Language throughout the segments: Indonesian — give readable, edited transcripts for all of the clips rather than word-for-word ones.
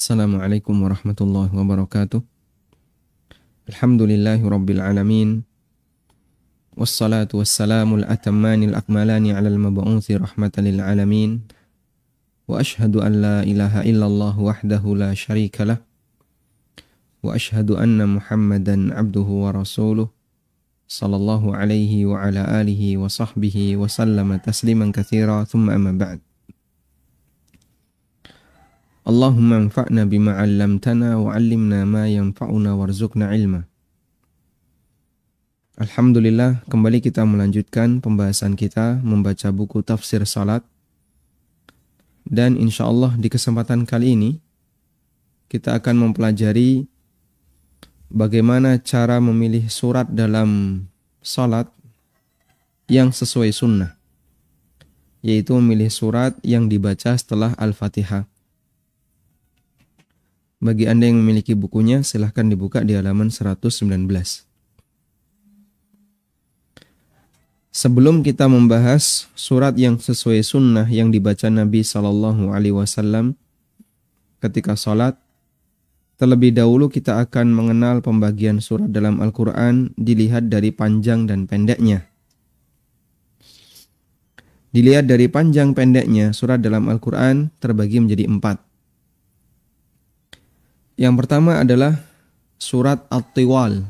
Assalamualaikum warahmatullahi wabarakatuh. Alhamdulillahi rabbil alamin. Wassalatu wassalamul atammanil akmalani ala al-mab'uthi rahmatan lil alamin. Wa ashhadu an la ilaha illallah wahdahu la syarika lah. Wa ashhadu anna Muhammadan abduhu wa rasuluh. Sallallahu alaihi wa ala alihi wa sahbihi wa sallama tasliman katsira thumma amma ba'd. Allahumma anfa'na bima 'allamtana wa 'allimna ma yanfa'una warzuqna ilma. Alhamdulillah, kembali kita melanjutkan pembahasan kita membaca buku tafsir salat. Dan insyaallah di kesempatan kali ini kita akan mempelajari bagaimana cara memilih surat dalam salat yang sesuai sunnah, yaitu memilih surat yang dibaca setelah Al-Fatihah. Bagi Anda yang memiliki bukunya, silahkan dibuka di halaman 119. Sebelum kita membahas surat yang sesuai sunnah yang dibaca Nabi SAW ketika sholat, terlebih dahulu kita akan mengenal pembagian surat dalam Al-Quran dilihat dari panjang dan pendeknya. Dilihat dari panjang pendeknya, surat dalam Al-Quran terbagi menjadi 4. Yang pertama adalah surat At-Tiwal.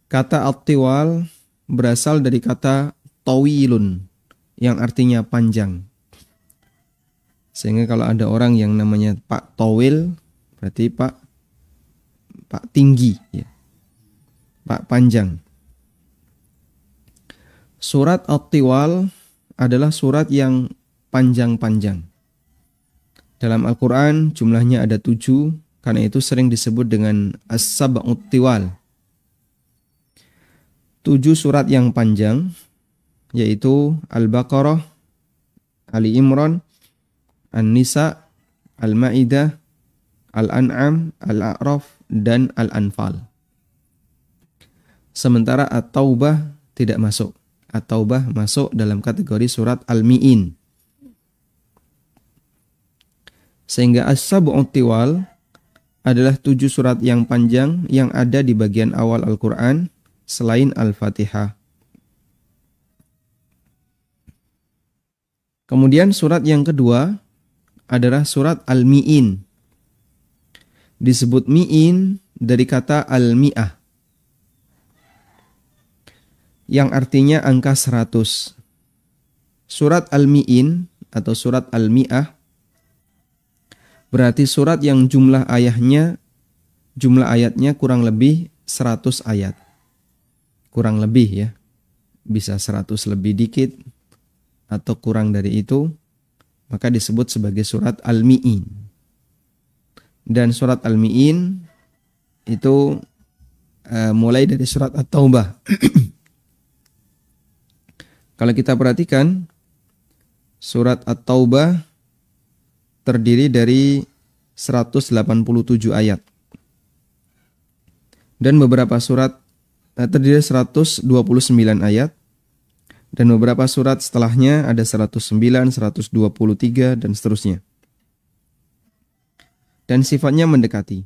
Kata At-Tiwal berasal dari kata tawilun, yang artinya panjang. Sehingga kalau ada orang yang namanya Pak Tawil, berarti Pak tinggi, ya. Pak panjang. Surat At-Tiwal adalah surat yang panjang-panjang. Dalam Al-Quran jumlahnya ada 7, karena itu sering disebut dengan As-Sab'ut Tiwal. 7 surat yang panjang, yaitu Al-Baqarah, Ali Imran, An-Nisa, Al-Ma'idah, Al-An'am, Al-A'raf, dan Al-Anfal. Sementara At-Taubah tidak masuk. At-Taubah masuk dalam kategori surat Al-Mi'in. Sehingga As-Sab'ut Tiwal adalah 7 surat yang panjang yang ada di bagian awal Al-Quran selain Al-Fatihah. Kemudian surat yang kedua adalah surat Al-Mi'in. Disebut Mi'in dari kata Al-Mi'ah, yang artinya angka 100. Surat Al-Mi'in atau surat Al-Mi'ah berarti surat yang jumlah ayatnya kurang lebih 100 ayat. Kurang lebih, ya. Bisa 100 lebih dikit atau kurang dari itu, maka disebut sebagai surat Al-Mi'in. Dan surat Al-Mi'in itu mulai dari surat At-Taubah. Kalau kita perhatikan, surat At-Taubah terdiri dari 187 ayat. Dan beberapa surat terdiri 129 ayat. Dan beberapa surat setelahnya ada 109, 123, dan seterusnya. Dan sifatnya mendekati.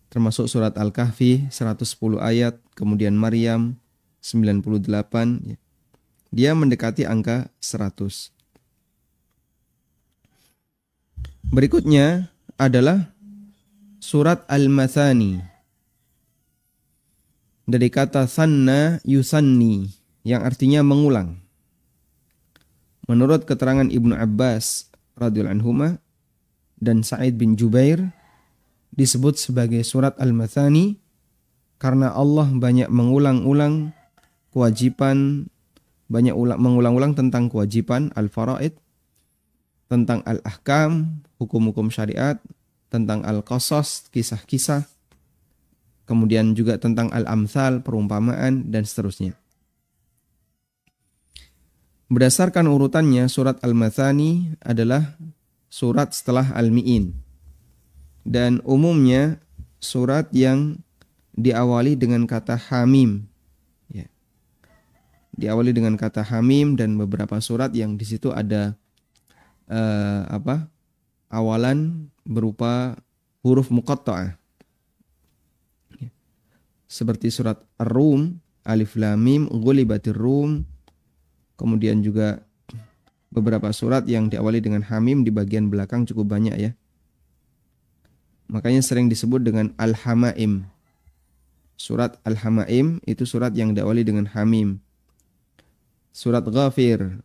Termasuk surat Al-Kahfi 110 ayat, kemudian Maryam 98. Dia mendekati angka 100. Berikutnya adalah surat Al-Mathani. Dari kata sanna yusanni, yang artinya mengulang. Menurut keterangan Ibnu Abbas radhiyallahu anhuma dan Sa'id bin Jubair, disebut sebagai surat Al-Mathani karena Allah banyak mengulang-ulang kewajiban, mengulang-ulang tentang kewajiban al-faraid, tentang al-ahkam, hukum-hukum syariat, tentang al-qasas, kisah-kisah, kemudian juga tentang al-amthal, perumpamaan, dan seterusnya. Berdasarkan urutannya, surat Al-Mathani adalah surat setelah Al-Mi'in. Dan umumnya surat yang diawali dengan kata Hamim. Ya. Diawali dengan kata Hamim, dan beberapa surat yang di situ ada awalan berupa huruf muqatta'ah. Seperti surat Ar-Rum, Alif Lam Mim, Ghulibatir Rum. Kemudian juga beberapa surat yang diawali dengan hamim di bagian belakang cukup banyak ya. Makanya sering disebut dengan Al-Hamaim. Surat Al-Hamaim itu surat yang diawali dengan hamim. Surat Ghafir,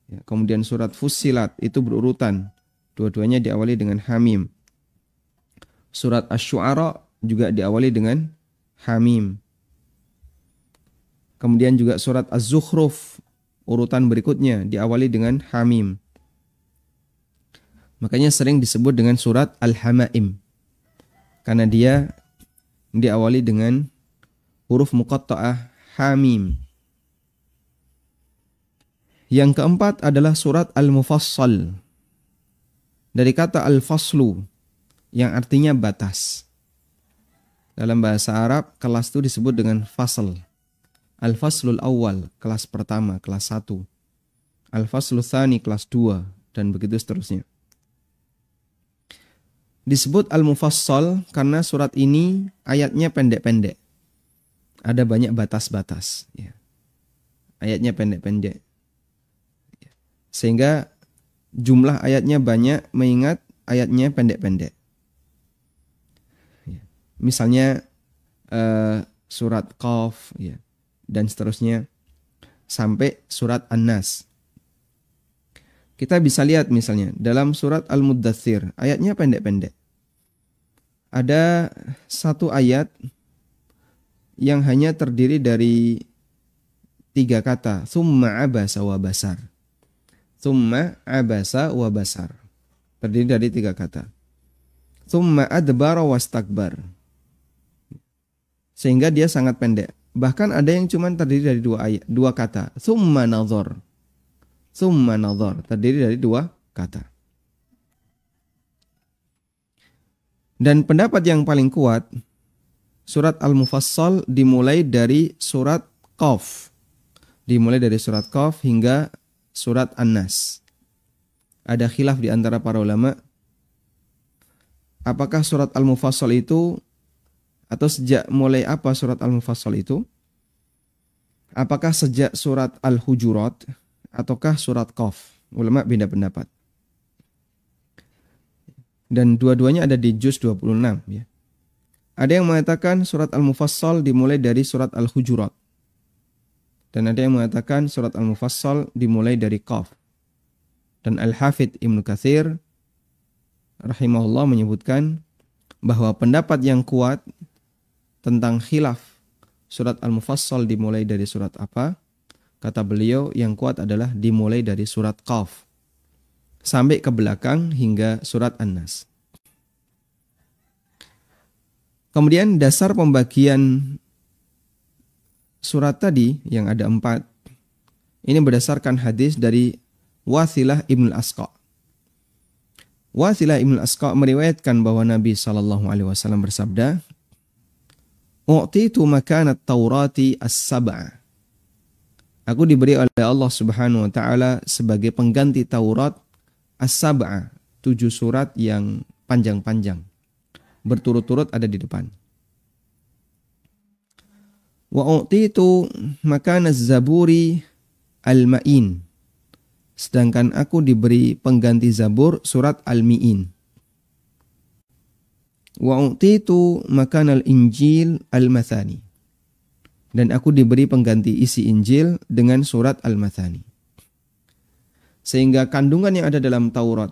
ya, kemudian surat Fussilat itu berurutan. Dua-duanya diawali dengan hamim. Surat Asy-Syu'ara juga diawali dengan hamim. Kemudian juga surat Az-Zukhruf urutan berikutnya diawali dengan hamim. Makanya sering disebut dengan surat Al-Hamaim. Karena dia diawali dengan huruf muqatta'ah hamim. Yang keempat adalah surat Al-Mufassal. Dari kata Al-Faslu yang artinya batas. Dalam bahasa Arab, kelas itu disebut dengan fasl. Al-Faslul Awal, kelas pertama, kelas 1. Al-Faslul Tsani, kelas 2, dan begitu seterusnya. Disebut Al-Mufassal karena surat ini ayatnya pendek-pendek. Ada banyak batas-batas. Ya. Ayatnya pendek-pendek. Sehingga jumlah ayatnya banyak mengingat ayatnya pendek-pendek. Ya. Misalnya surat Qaf ya, dan seterusnya sampai surat An-Nas. Kita bisa lihat misalnya dalam surat Al-Muddatsir, ayatnya pendek-pendek. Ada satu ayat yang hanya terdiri dari 3 kata, tsumma abasa wa basar. Tsumma abasa wa basar. Terdiri dari 3 kata. Tsumma adbara wastakbar. Sehingga dia sangat pendek. Bahkan ada yang cuma terdiri dari 2 kata. Tsumma nadhar. Tsumma nadhar. Terdiri dari 2 kata. Dan pendapat yang paling kuat, surat Al-Mufassal dimulai dari surat Qaf. Dimulai dari surat Qaf hingga surat An-Nas. Ada khilaf di antara para ulama. Apakah surat Al-Mufassal itu, atau sejak mulai apa surat Al-Mufassal itu? Apakah sejak surat Al-Hujurat ataukah surat Qaf? Ulama beda pendapat. Dan dua-duanya ada di juz 26 ya. Ada yang mengatakan surat Al-Mufassal dimulai dari surat Al-Hujurat. Dan ada yang mengatakan surat Al-Mufassal dimulai dari Qaf. Dan Al-Hafidh Ibnu Katsir rahimahullah menyebutkan bahwa pendapat yang kuat tentang khilaf surat Al-Mufassal dimulai dari surat apa? Kata beliau yang kuat adalah dimulai dari surat Qaf sampai ke belakang hingga surat An-Nas. Kemudian dasar pembagian surat tadi yang ada 4, ini berdasarkan hadis dari Wathilah Ibn Asqa. Wathilah Ibn Asqa meriwayatkan bahwa Nabi SAW bersabda, "U'titu makanat Taurati as-sab'a." Aku diberi oleh Allah Subhanahu wa taala sebagai pengganti Taurat as-sab'a, 7 surat yang panjang-panjang. Berturut-turut ada di depan. Wa u'titu makanaz zaburi al-ma'in. Sedangkan aku diberi pengganti Zabur surat Al-Mi'in. Wa u'titu makanal Injil al-Mathani. Dan aku diberi pengganti isi Injil dengan surat Al-Mathani. Sehingga kandungan yang ada dalam Taurat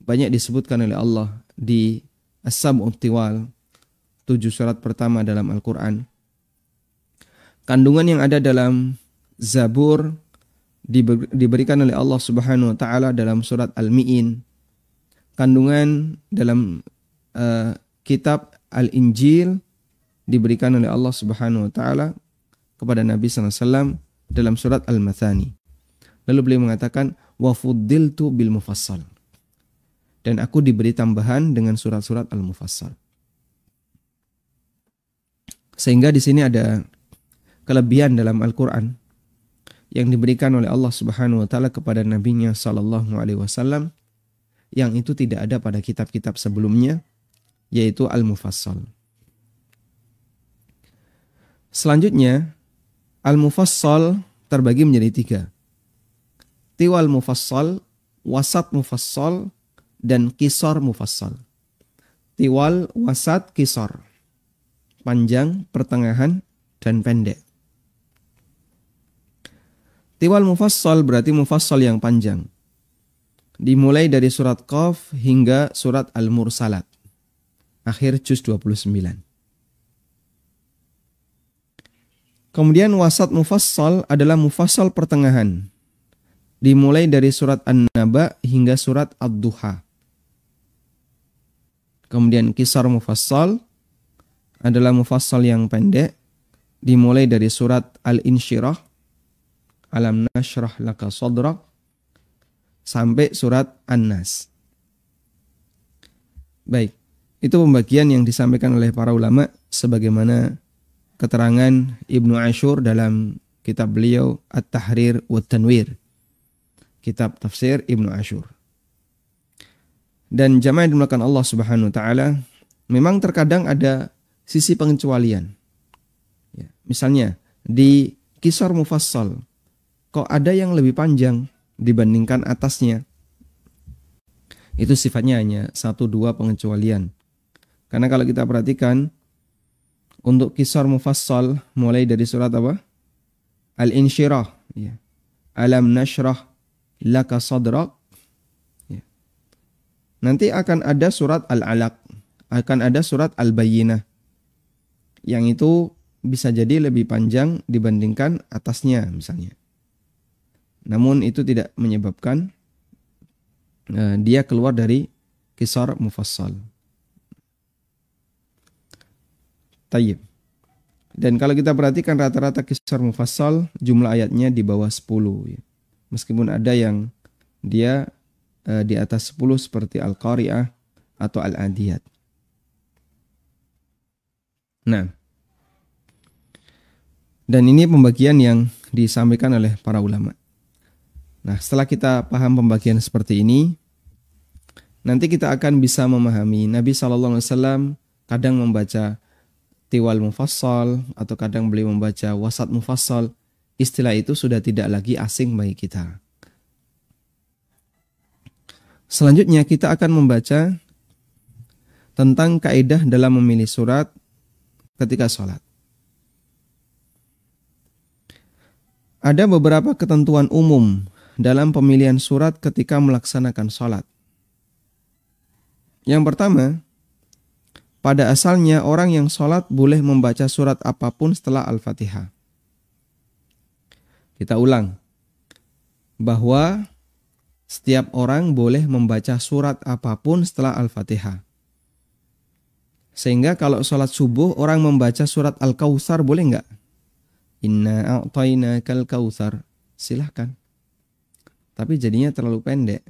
banyak disebutkan oleh Allah di As-Sab'ut Tiwal, 7 surat pertama dalam Al-Quran. Kandungan yang ada dalam Zabur diberikan oleh Allah Subhanahu wa taala dalam surat Al-Mi'in. Kandungan dalam kitab Al-Injil diberikan oleh Allah Subhanahu wa taala kepada Nabi sallallahu alaihi wasallam dalam surat Al-Mathani. Lalu beliau mengatakan wa fuddiltu bil mufassal. Dan aku diberi tambahan dengan surat-surat Al-Mufassal. Sehingga di sini ada kelebihan dalam Al-Qur'an yang diberikan oleh Allah Subhanahu wa taala kepada nabinya sallallahu alaihi wasallam yang itu tidak ada pada kitab-kitab sebelumnya, yaitu Al-Mufassal. Selanjutnya, Al-Mufassal terbagi menjadi 3. Tiwal Mufassal, Wasat Mufassal, dan Qisar Mufassal. Tiwal, Wasat, Qisar. Panjang, pertengahan, dan pendek. Tiwal Mufassal berarti Mufassal yang panjang. Dimulai dari surat Qaf hingga surat Al-Mursalat. Akhir juz 29. Kemudian Wasat Mufassal adalah Mufassal pertengahan. Dimulai dari surat An-Naba hingga surat Ad-Duha. Kemudian Qisar Mufassal adalah Mufassal yang pendek. Dimulai dari surat Al-Insyirah, Alam Nashrah Laka Sadrak, sampai surat An-Nas. Baik, itu pembagian yang disampaikan oleh para ulama sebagaimana keterangan Ibnu Ashur dalam kitab beliau At-Tahrir wa Tanwir, kitab tafsir Ibnu Ashur. Dan jamaah yang dimuliakan Allah Subhanahu wa taala, memang terkadang ada sisi pengecualian. Ya, misalnya di Qisar Mufassal kok ada yang lebih panjang dibandingkan atasnya. Itu sifatnya hanya 1-2 pengecualian. Karena kalau kita perhatikan untuk Qisar Mufassal mulai dari surat apa? Al-Insyirah, ya. Alam Nashrah Laka Sadrak. Ya. Nanti akan ada surat Al-Alaq, akan ada surat Al-Bayyinah. Yang itu bisa jadi lebih panjang dibandingkan atasnya misalnya. Namun itu tidak menyebabkan dia keluar dari Qisar Mufassal. Tayyib. Dan kalau kita perhatikan rata-rata Qisar Mufassal jumlah ayatnya di bawah 10. Ya. Meskipun ada yang dia di atas 10 seperti Al-Qari'ah atau Al-Adiyat. Nah, dan ini pembagian yang disampaikan oleh para ulama. Nah, setelah kita paham pembagian seperti ini, nanti kita akan bisa memahami Nabi SAW kadang membaca Tiwal Mufassal atau kadang beliau membaca Wasat Mufassal. Istilah itu sudah tidak lagi asing bagi kita. Selanjutnya kita akan membaca tentang kaidah dalam memilih surat ketika sholat. Ada beberapa ketentuan umum dalam pemilihan surat ketika melaksanakan sholat. Yang pertama, pada asalnya orang yang sholat boleh membaca surat apapun setelah Al-Fatihah. Kita ulang, bahwa setiap orang boleh membaca surat apapun setelah Al-Fatihah. Sehingga kalau sholat subuh orang membaca surat Al-Kautsar boleh nggak? Inna a'tainakal kautsar. Silahkan. Tapi jadinya terlalu pendek.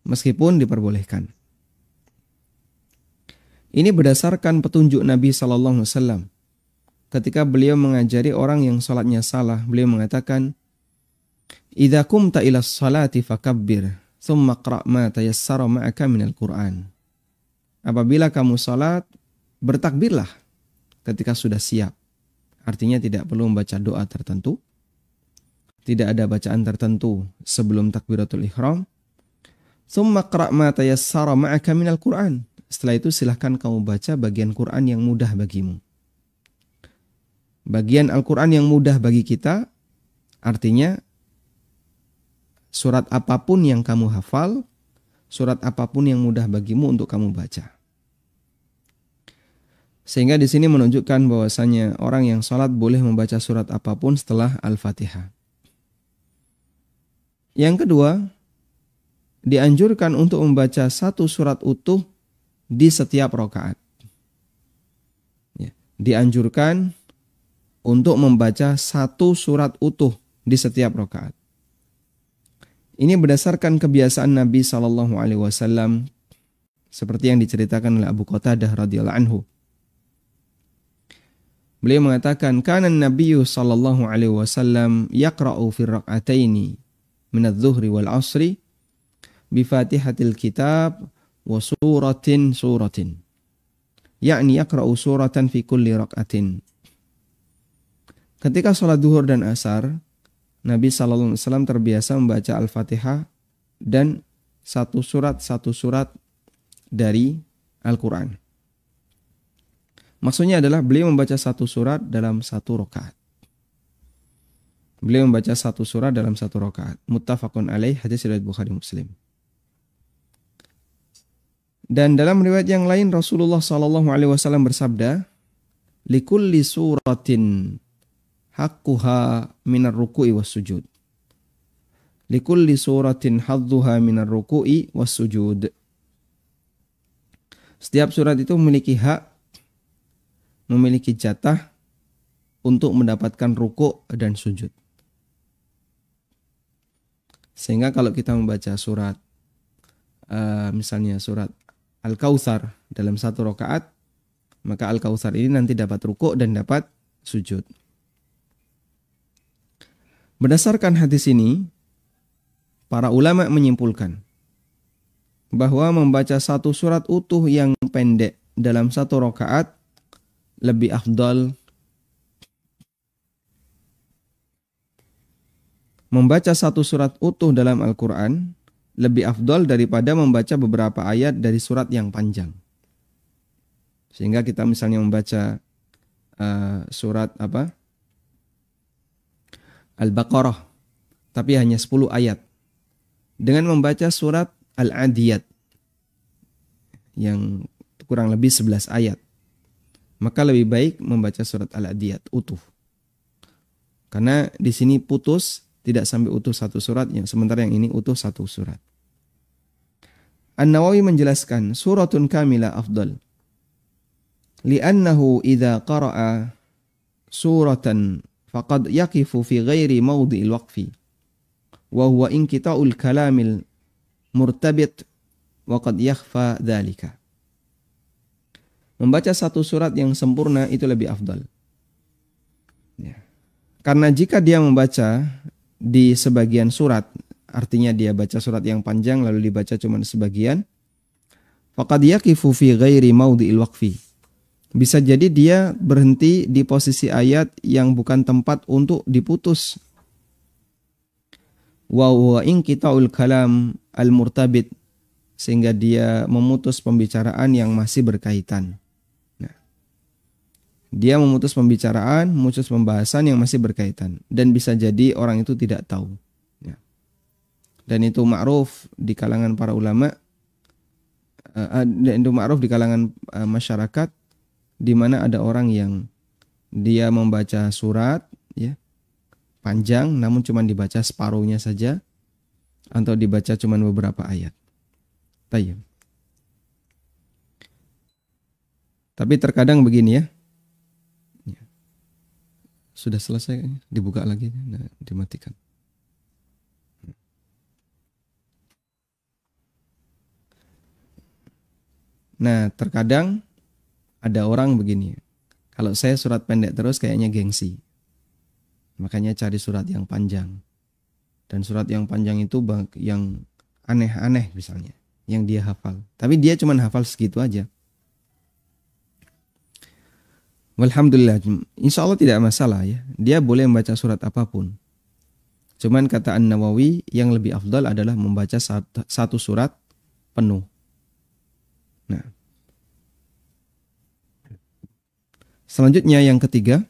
Meskipun diperbolehkan. Ini berdasarkan petunjuk Nabi SAW. Ketika beliau mengajari orang yang sholatnya salah, beliau mengatakan, "Idza qumta ila sholati fakabbir, tsumma qra' ma tayassara ma'aka minal Qur'an." Apabila kamu sholat, bertakbirlah ketika sudah siap. Artinya tidak perlu membaca doa tertentu. Tidak ada bacaan tertentu sebelum takbiratul ihram. Tsumma qra' ma tayassara ma'aka minal Qur'an. Setelah itu silahkan kamu baca bagian Quran yang mudah bagimu. Bagian Al-Quran yang mudah bagi kita, artinya surat apapun yang kamu hafal, surat apapun yang mudah bagimu untuk kamu baca. Sehingga di sini menunjukkan bahwasanya orang yang sholat boleh membaca surat apapun setelah Al-Fatihah. Yang kedua, dianjurkan untuk membaca satu surat utuh di setiap rakaat. Ya, dianjurkan untuk membaca satu surat utuh di setiap rakaat. Ini berdasarkan kebiasaan Nabi SAW seperti yang diceritakan oleh Abu Qatadah radhiyallahu anhu. Beliau mengatakan, "Kana an-nabiyyu sallallahu alaihi wasallam yaqra'u fi rak'ataini min adh-dhuhri wal 'ashri bi Fatihatil kitab wa suratin. Yakni yaqra'u suratan fi kulli rak'atin. Ketika sholat duhur dan asar, Nabi SAW terbiasa membaca Al-Fatihah dan satu surat dari Al-Quran. Maksudnya adalah beliau membaca satu surat dalam satu rakaat. Beliau membaca satu surat dalam satu rakaat. Muttafaqun alaih, hadis riwayat Bukhari Muslim. Dan dalam riwayat yang lain Rasulullah SAW bersabda, likulli suratin haqquha minar ruku'i was sujud. Likulli suratin hadduha minar ruku'i was sujud. Setiap surat itu memiliki hak, memiliki jatah untuk mendapatkan ruku' dan sujud. Sehingga kalau kita membaca surat, misalnya surat Al-Kautsar dalam satu rakaat, maka Al-Kautsar ini nanti dapat ruku' dan dapat sujud. Berdasarkan hadis ini, para ulama menyimpulkan bahwa membaca satu surat utuh yang pendek dalam satu rakaat lebih afdal. Membaca satu surat utuh dalam Al-Quran lebih afdal daripada membaca beberapa ayat dari surat yang panjang. Sehingga kita misalnya membaca surat Al-Baqarah, tapi hanya 10 ayat. Dengan membaca surat Al-Adiyat yang kurang lebih 11 ayat, maka lebih baik membaca surat Al-Adiyat utuh. Karena di sini putus, tidak sampai utuh satu suratnya, sementara yang ini utuh satu surat. An-Nawawi menjelaskan, suratun kamila afdal. Li'annahu idza qara'a suratan faqad yaqifu fi ghairi mawdi'il waqfi. Wa huwa inqita'ul kalamil murtabit wa qad yakhfa dzalika. Membaca satu surat yang sempurna itu lebih afdal. Ya. Karena jika dia membaca di sebagian surat, artinya dia baca surat yang panjang lalu dibaca cuma sebagian, faqad yaqifu fi ghairi mawdi'il waqfi. Bisa jadi dia berhenti di posisi ayat yang bukan tempat untuk diputus. Wa huwa inqita'ul kalam al-murtabit, sehingga dia memutus pembicaraan yang masih berkaitan. Nah, dia memutus pembicaraan, memutus pembahasan yang masih berkaitan, dan bisa jadi orang itu tidak tahu. Ya. Dan itu ma'ruf di kalangan para ulama, dan itu ma'ruf di kalangan masyarakat, di mana ada orang yang dia membaca surat, ya, panjang, namun cuma dibaca separuhnya saja, atau dibaca cuma beberapa ayat. Tayyib. Tapi terkadang begini ya. Sudah selesai, dibuka lagi, nah, dimatikan. Nah, terkadang ada orang begini. Kalau saya surat pendek terus kayaknya gengsi. Makanya cari surat yang panjang. Dan surat yang panjang itu yang aneh-aneh misalnya, yang dia hafal. Tapi dia cuma hafal segitu aja. Walhamdulillah, insya Allah tidak masalah ya. Dia boleh membaca surat apapun. Cuman kata An-Nawawi, yang lebih afdal adalah membaca satu surat penuh. Nah, selanjutnya yang ketiga,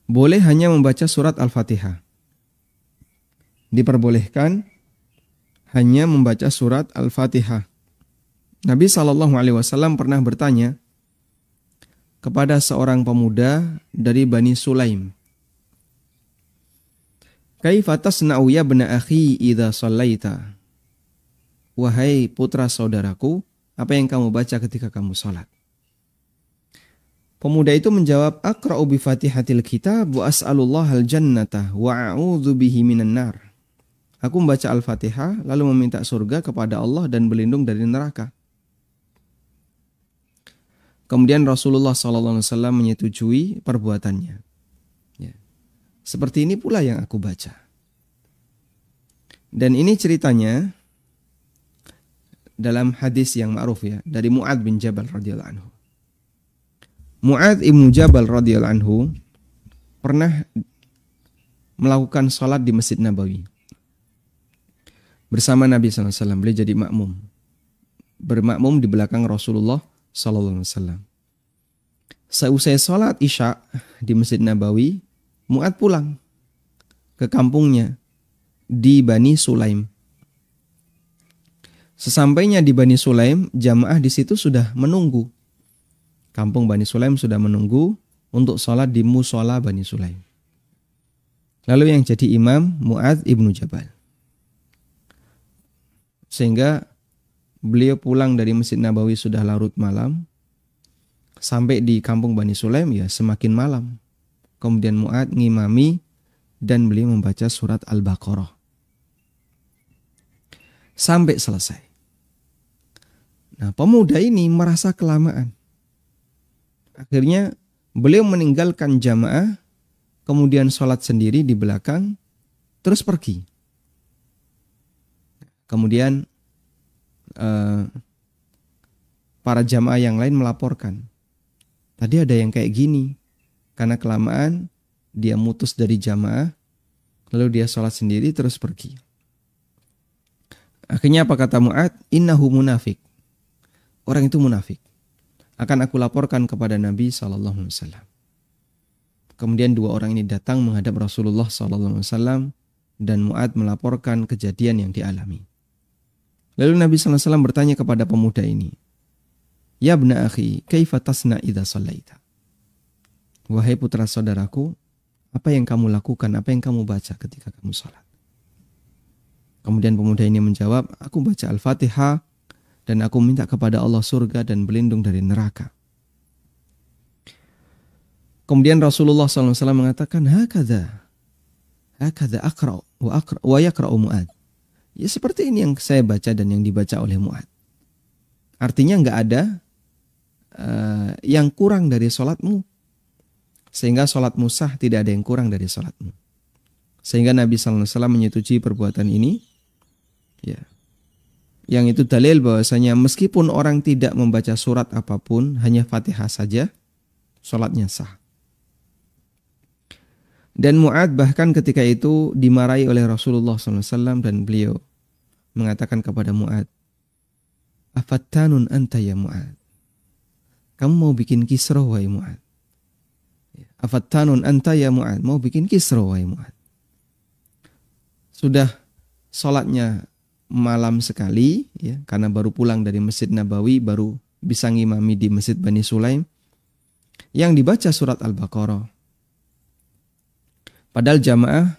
boleh hanya membaca surat Al-Fatihah. Diperbolehkan hanya membaca surat Al-Fatihah. Nabi SAW pernah bertanya kepada seorang pemuda dari Bani Sulaim, "Kaifa tasna'u ya bna akhi idza shallaita?" Wahai putra saudaraku, apa yang kamu baca ketika kamu salat? Pemuda itu menjawab, "Aqra'u bi Fatihatil kitab wa as'alullahal jannata wa a'udzu bihi minan nar." Aku membaca Al-Fatihah lalu meminta surga kepada Allah dan berlindung dari neraka. Kemudian Rasulullah SAW menyetujui perbuatannya. Ya. Seperti ini pula yang aku baca. Dan ini ceritanya dalam hadis yang ma'ruf ya, dari Mu'adz bin Jabal radhiyallahu anhu. Mu'adz ibnu Jabal radhiyallahu anhu pernah melakukan sholat di Masjid Nabawi bersama Nabi SAW. Beliau jadi makmum, bermakmum di belakang Rasulullah SAW. Seusai sholat Isya di Masjid Nabawi, Mu'adz pulang ke kampungnya di Bani Sulaim. Sesampainya di Bani Sulaim, jamaah di situ sudah menunggu. Kampung Bani Sulaim sudah menunggu untuk sholat di musola Bani Sulaim. Lalu yang jadi imam Mu'adz ibnu Jabal. Sehingga beliau pulang dari Masjid Nabawi sudah larut malam. Sampai di kampung Bani Sulaim ya semakin malam. Kemudian Mu'adz ngimami dan beliau membaca surat Al-Baqarah sampai selesai. Nah, pemuda ini merasa kelamaan. Akhirnya beliau meninggalkan jamaah, kemudian sholat sendiri di belakang, terus pergi. Kemudian para jamaah yang lain melaporkan, tadi ada yang kayak gini. Karena kelamaan, dia mutus dari jamaah, lalu dia sholat sendiri terus pergi. Akhirnya apa kata Mu'adz? Innahu munafik. Orang itu munafik. Akan aku laporkan kepada Nabi SAW. Kemudian dua orang ini datang menghadap Rasulullah SAW dan Mu'adz melaporkan kejadian yang dialami. Lalu Nabi SAW bertanya kepada pemuda ini, Ya ibna akhi, kaifa tasna idza shallaita? Wahai putra saudaraku, apa yang kamu lakukan, apa yang kamu baca ketika kamu salat? Kemudian pemuda ini menjawab, aku baca Al-Fatihah dan aku minta kepada Allah surga dan berlindung dari neraka. Kemudian Rasulullah SAW mengatakan, Hakadha aqra' wa yaqra'u Mu'adz. Ya seperti ini yang saya baca dan yang dibaca oleh Mu'adz. Artinya enggak ada yang kurang dari sholatmu. Sehingga sholatmu sah, tidak ada yang kurang dari sholatmu. Sehingga Nabi SAW menyetujui perbuatan ini. Ya. Yang itu dalil bahwasanya meskipun orang tidak membaca surat apapun, hanya Fatihah saja, sholatnya sah. Dan Mu'adz bahkan ketika itu dimarahi oleh Rasulullah SAW dan beliau mengatakan kepada Mu'adz, Afattanun anta ya Mu'adz. Kamu mau bikin kisruh wahai Mu'adz. Afattanun anta ya Mu'adz. Mau bikin kisruh wahai Mu'adz. Sudah sholatnya malam sekali, ya, karena baru pulang dari Masjid Nabawi, baru bisa ngimami di Masjid Bani Sulaim, yang dibaca surat Al-Baqarah. Padahal jamaah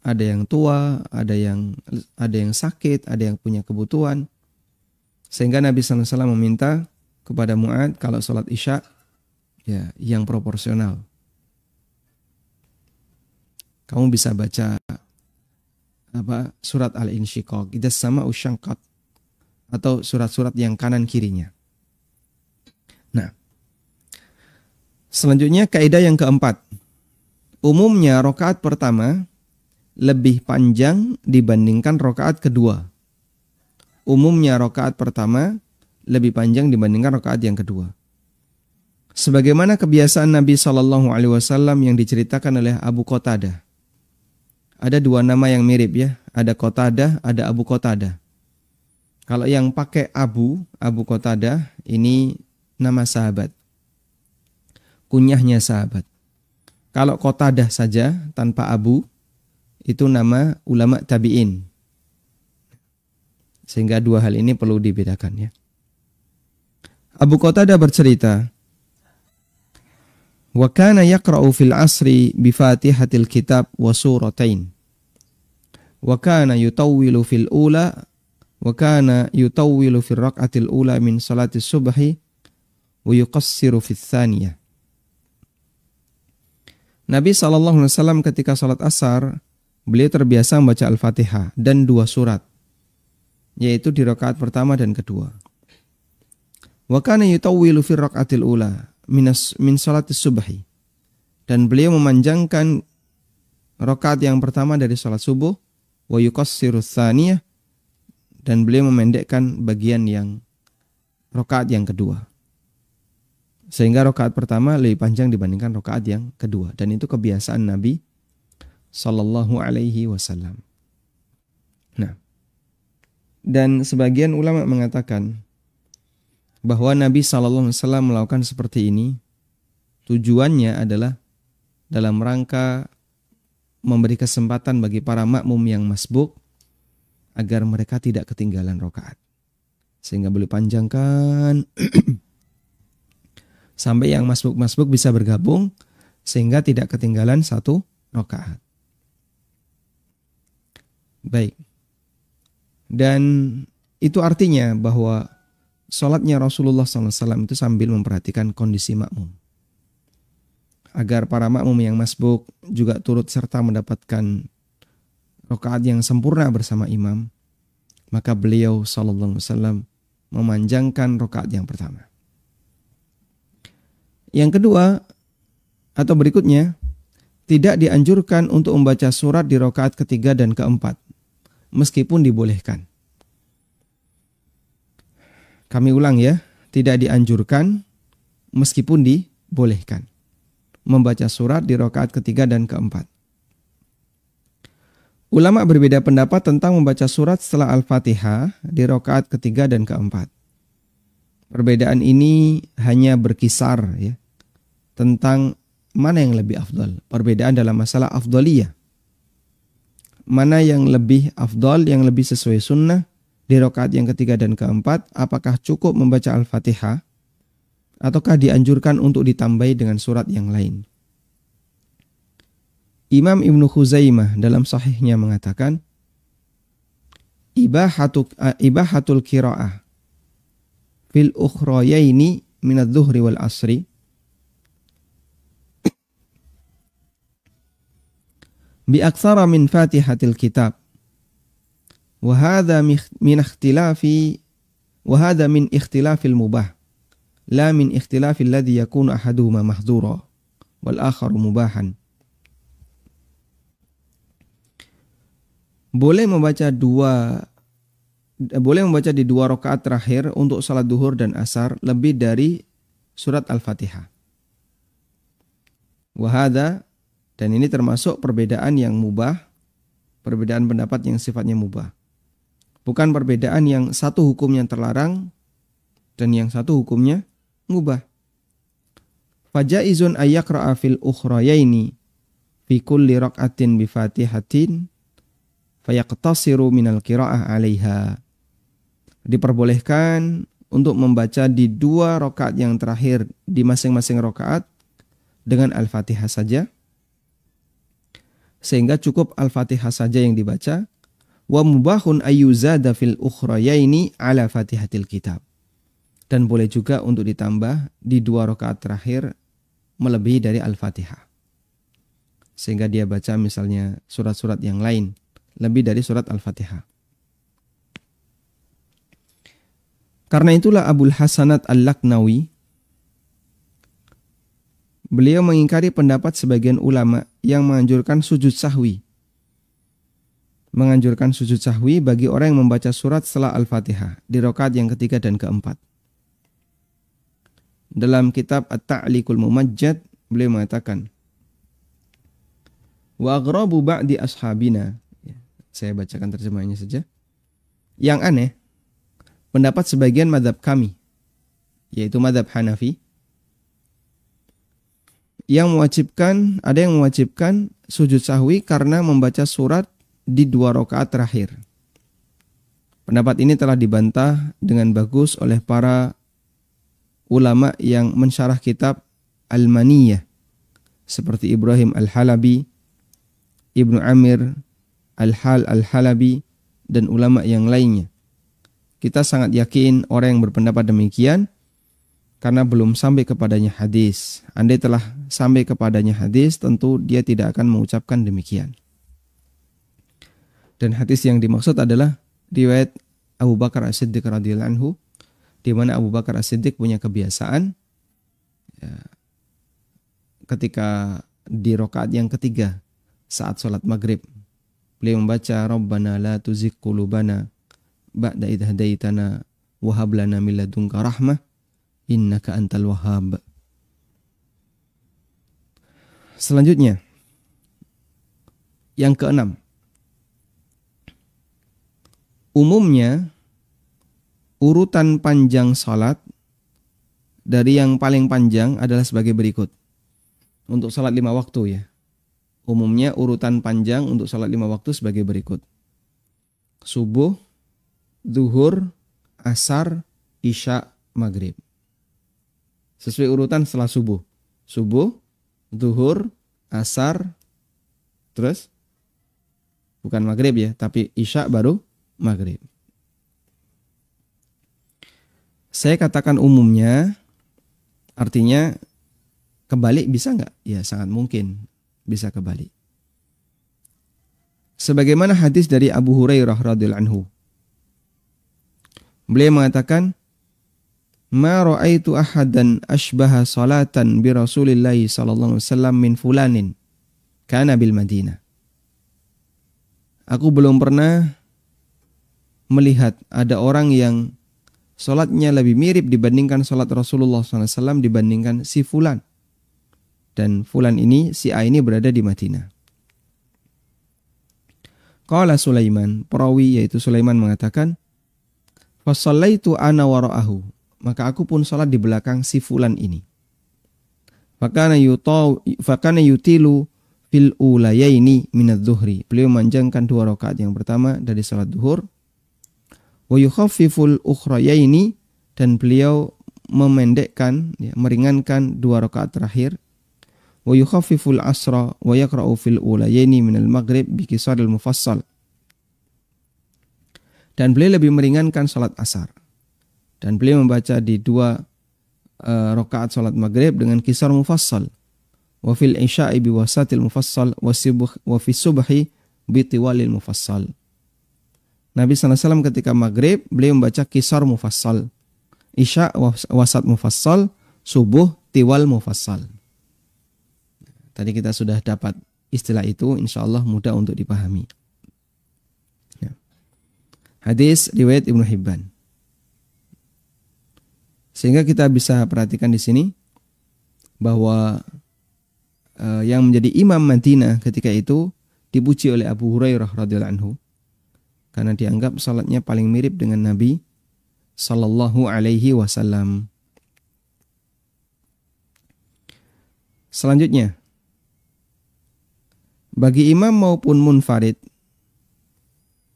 ada yang tua, ada yang sakit, ada yang punya kebutuhan. Sehingga Nabi SAW meminta kepada Mu'adz kalau sholat Isya ya yang proporsional. Kamu bisa baca surat Al-Insyiqaq, Idza as-sama'u syanqqat, atau surat-surat yang kanan kirinya. Nah, selanjutnya kaidah yang keempat. Umumnya rakaat pertama lebih panjang dibandingkan rakaat kedua. Umumnya rakaat pertama lebih panjang dibandingkan rakaat yang kedua. Sebagaimana kebiasaan Nabi SAW yang diceritakan oleh Abu Qatadah. Ada dua nama yang mirip ya, ada Qatadah, ada Abu Qatadah. Kalau yang pakai Abu Qatadah ini nama sahabat. Kunyahnya sahabat. Kalau Qatadah saja tanpa Abu, itu nama ulama tabi'in. Sehingga dua hal ini perlu dibedakan ya. Abu Qatadah bercerita, wa kana yaqra'u fil asri bi Fatihatil kitab wa suratain. Wa kana yutawwilu fil ula wa kana yutawwilu fil raq'atil ula min salati subhi wa yuqassiru fil thaniyah. Nabi SAW ketika salat asar, beliau terbiasa membaca Al-Fatihah dan dua surat, yaitu di rakaat pertama dan kedua. Wa kana yutawwilu fil raq'atil ula min salati subhi. Dan beliau memanjangkan rakaat yang pertama dari salat subuh wa yuqassiru tsaniyah, dan beliau memendekkan bagian yang rakaat yang kedua. Sehingga rakaat pertama lebih panjang dibandingkan rakaat yang kedua, dan itu kebiasaan Nabi sallallahu alaihi wasallam. Nah, dan sebagian ulama mengatakan bahwa Nabi sallallahu alaihi wasallam melakukan seperti ini tujuannya adalah dalam rangka memberi kesempatan bagi para makmum yang masbuk agar mereka tidak ketinggalan rakaat. Sehingga boleh panjangkan sampai yang masbuk-masbuk bisa bergabung sehingga tidak ketinggalan satu rakaat. Baik. Dan itu artinya bahwa sholatnya Rasulullah SAW itu sambil memperhatikan kondisi makmum. Agar para makmum yang masbuk juga turut serta mendapatkan rakaat yang sempurna bersama imam, maka beliau SAW memanjangkan rakaat yang pertama. Yang kedua atau berikutnya, tidak dianjurkan untuk membaca surat di rakaat ketiga dan keempat, meskipun dibolehkan. Kami ulang ya, tidak dianjurkan meskipun dibolehkan membaca surat di rakaat ketiga dan keempat. Ulama berbeda pendapat tentang membaca surat setelah Al-Fatihah di rakaat ketiga dan keempat. Perbedaan ini hanya berkisar ya, tentang mana yang lebih afdal. Perbedaan dalam masalah afdaliyah. Mana yang lebih afdal, yang lebih sesuai sunnah di rakaat yang ketiga dan keempat. Apakah cukup membaca Al-Fatihah ataukah dianjurkan untuk ditambahi dengan surat yang lain? Imam Ibnu Khuzaimah dalam sahihnya mengatakan, ibahatul qiraah fil ukhrayaini minadz zuhri wal asri bi aktsara min fatihatil kitab wa hadha min ikhtilafil mubah la min ikhtilafil ladzi yakunu ahaduhuma mahdhura wal akharu mubahan. Boleh membaca di dua rakaat terakhir untuk salat duhur dan asar lebih dari surat Al-Fatihah. Wahada, dan ini termasuk perbedaan yang mubah, perbedaan pendapat yang sifatnya mubah. Bukan perbedaan yang satu hukumnya terlarang dan yang satu hukumnya mubah. Fajaizun ayyaqra'a fil ukhrayaini fi kulli rak'atin bi Fatihatin fayaqtasiru minal qira'ah 'alaiha. Diperbolehkan untuk membaca di dua rakaat yang terakhir di masing-masing rakaat dengan Al-Fatihah saja, sehingga cukup Al-Fatihah saja yang dibaca. Wa mubahun ayyuzada fil ukhrayaini 'ala Fatihatil kitab. Dan boleh juga untuk ditambah di dua rakaat terakhir melebihi dari Al-Fatihah, sehingga dia baca misalnya surat-surat yang lain lebih dari surat Al-Fatihah. Karena itulah Abul Hasanat Al-Laknawi, beliau mengingkari pendapat sebagian ulama yang menganjurkan sujud sahwi. Menganjurkan sujud sahwi bagi orang yang membaca surat setelah Al-Fatihah di rakaat yang ketiga dan keempat. Dalam kitab At-Ta'liqul Mumajjad, beliau mengatakan, wa aghrabu ba'di ashabina. Saya bacakan terjemahannya saja. Yang aneh, pendapat sebagian mazhab kami, yaitu mazhab Hanafi, ada yang mewajibkan sujud sahwi karena membaca surat di dua rakaat terakhir. Pendapat ini telah dibantah dengan bagus oleh para ulama yang mensyarah kitab Al-Maniyah, seperti Ibrahim Al-Halabi, Ibnu Amir Al-Halabi, dan ulama yang lainnya. Kita sangat yakin orang yang berpendapat demikian karena belum sampai kepadanya hadis. Andai telah sampai kepadanya hadis, tentu dia tidak akan mengucapkan demikian. Dan hadis yang dimaksud adalah riwayat Abu Bakar As-Siddiq radhiyallahu anhu, di mana Abu Bakar As-Siddiq punya kebiasaan ya, ketika di rakaat yang ketiga saat sholat maghrib, beliau membaca Rabbana la tuzigh qulubana ba'da idh hadaitana wa hab lana min ladunka rahmah innaka antal wahhab. Selanjutnya, yang keenam, umumnya urutan panjang salat dari yang paling panjang adalah sebagai berikut. Untuk salat 5 waktu ya. Umumnya urutan panjang untuk salat 5 waktu sebagai berikut. Subuh, zuhur, asar, isya, maghrib. Sesuai urutan setelah subuh. Subuh, zuhur, asar, terus bukan maghrib ya, tapi isya baru maghrib. Saya katakan umumnya, artinya kebalik bisa nggak? Ya sangat mungkin bisa kebalik. Sebagaimana hadis dari Abu Hurairah radhiyallahu anhu. Beliau mengatakan, "Ma ra'aitu ahadan ashbaha salatan bi Rasulillah sallallahu alaihi wasallam min fulanin kana bil Madinah." Aku belum pernah melihat ada orang yang salatnya lebih mirip dibandingkan salat Rasulullah SAW dibandingkan si fulan. Dan fulan ini, si A ini berada di Madinah. Qala Sulaiman, perawi yaitu Sulaiman mengatakan, "Fasallaitu ana wara'ahu." Maka aku pun salat di belakang si fulan ini. Fakana yutilu fil ulayaini minadz zuhri. Beliau memanjangkan 2 rakaat yang pertama dari salat zuhur. Wa yukhaffiful ukhrayaini, dan beliau memendekkan, ya, meringankan 2 rakaat terakhir. Wa yukhaffiful asra wa yaqra'u fil ulayaini minal maghrib bi qisaril mufassal. Dan beliau lebih meringankan salat asar. Dan beliau membaca di 2 rakaat salat maghrib dengan kisar mufassal. Wa fil isya'i bi wasatil mufassal wa fi subhi bi tiwalil mufassal. Nabi SAW ketika maghrib beliau membaca kisar mufassal, isya wasat mufassal, subuh tiwal mufassal. Tadi kita sudah dapat istilah itu, insya Allah mudah untuk dipahami. Ya. Hadis riwayat Ibnu Hibban. Sehingga kita bisa perhatikan di sini bahwa yang menjadi imam Madinah ketika itu dipuji oleh Abu Hurairah radhiyallahu anhu. Karena dianggap salatnya paling mirip dengan Nabi sallallahu alaihi wasallam. Selanjutnya, bagi imam maupun munfarid,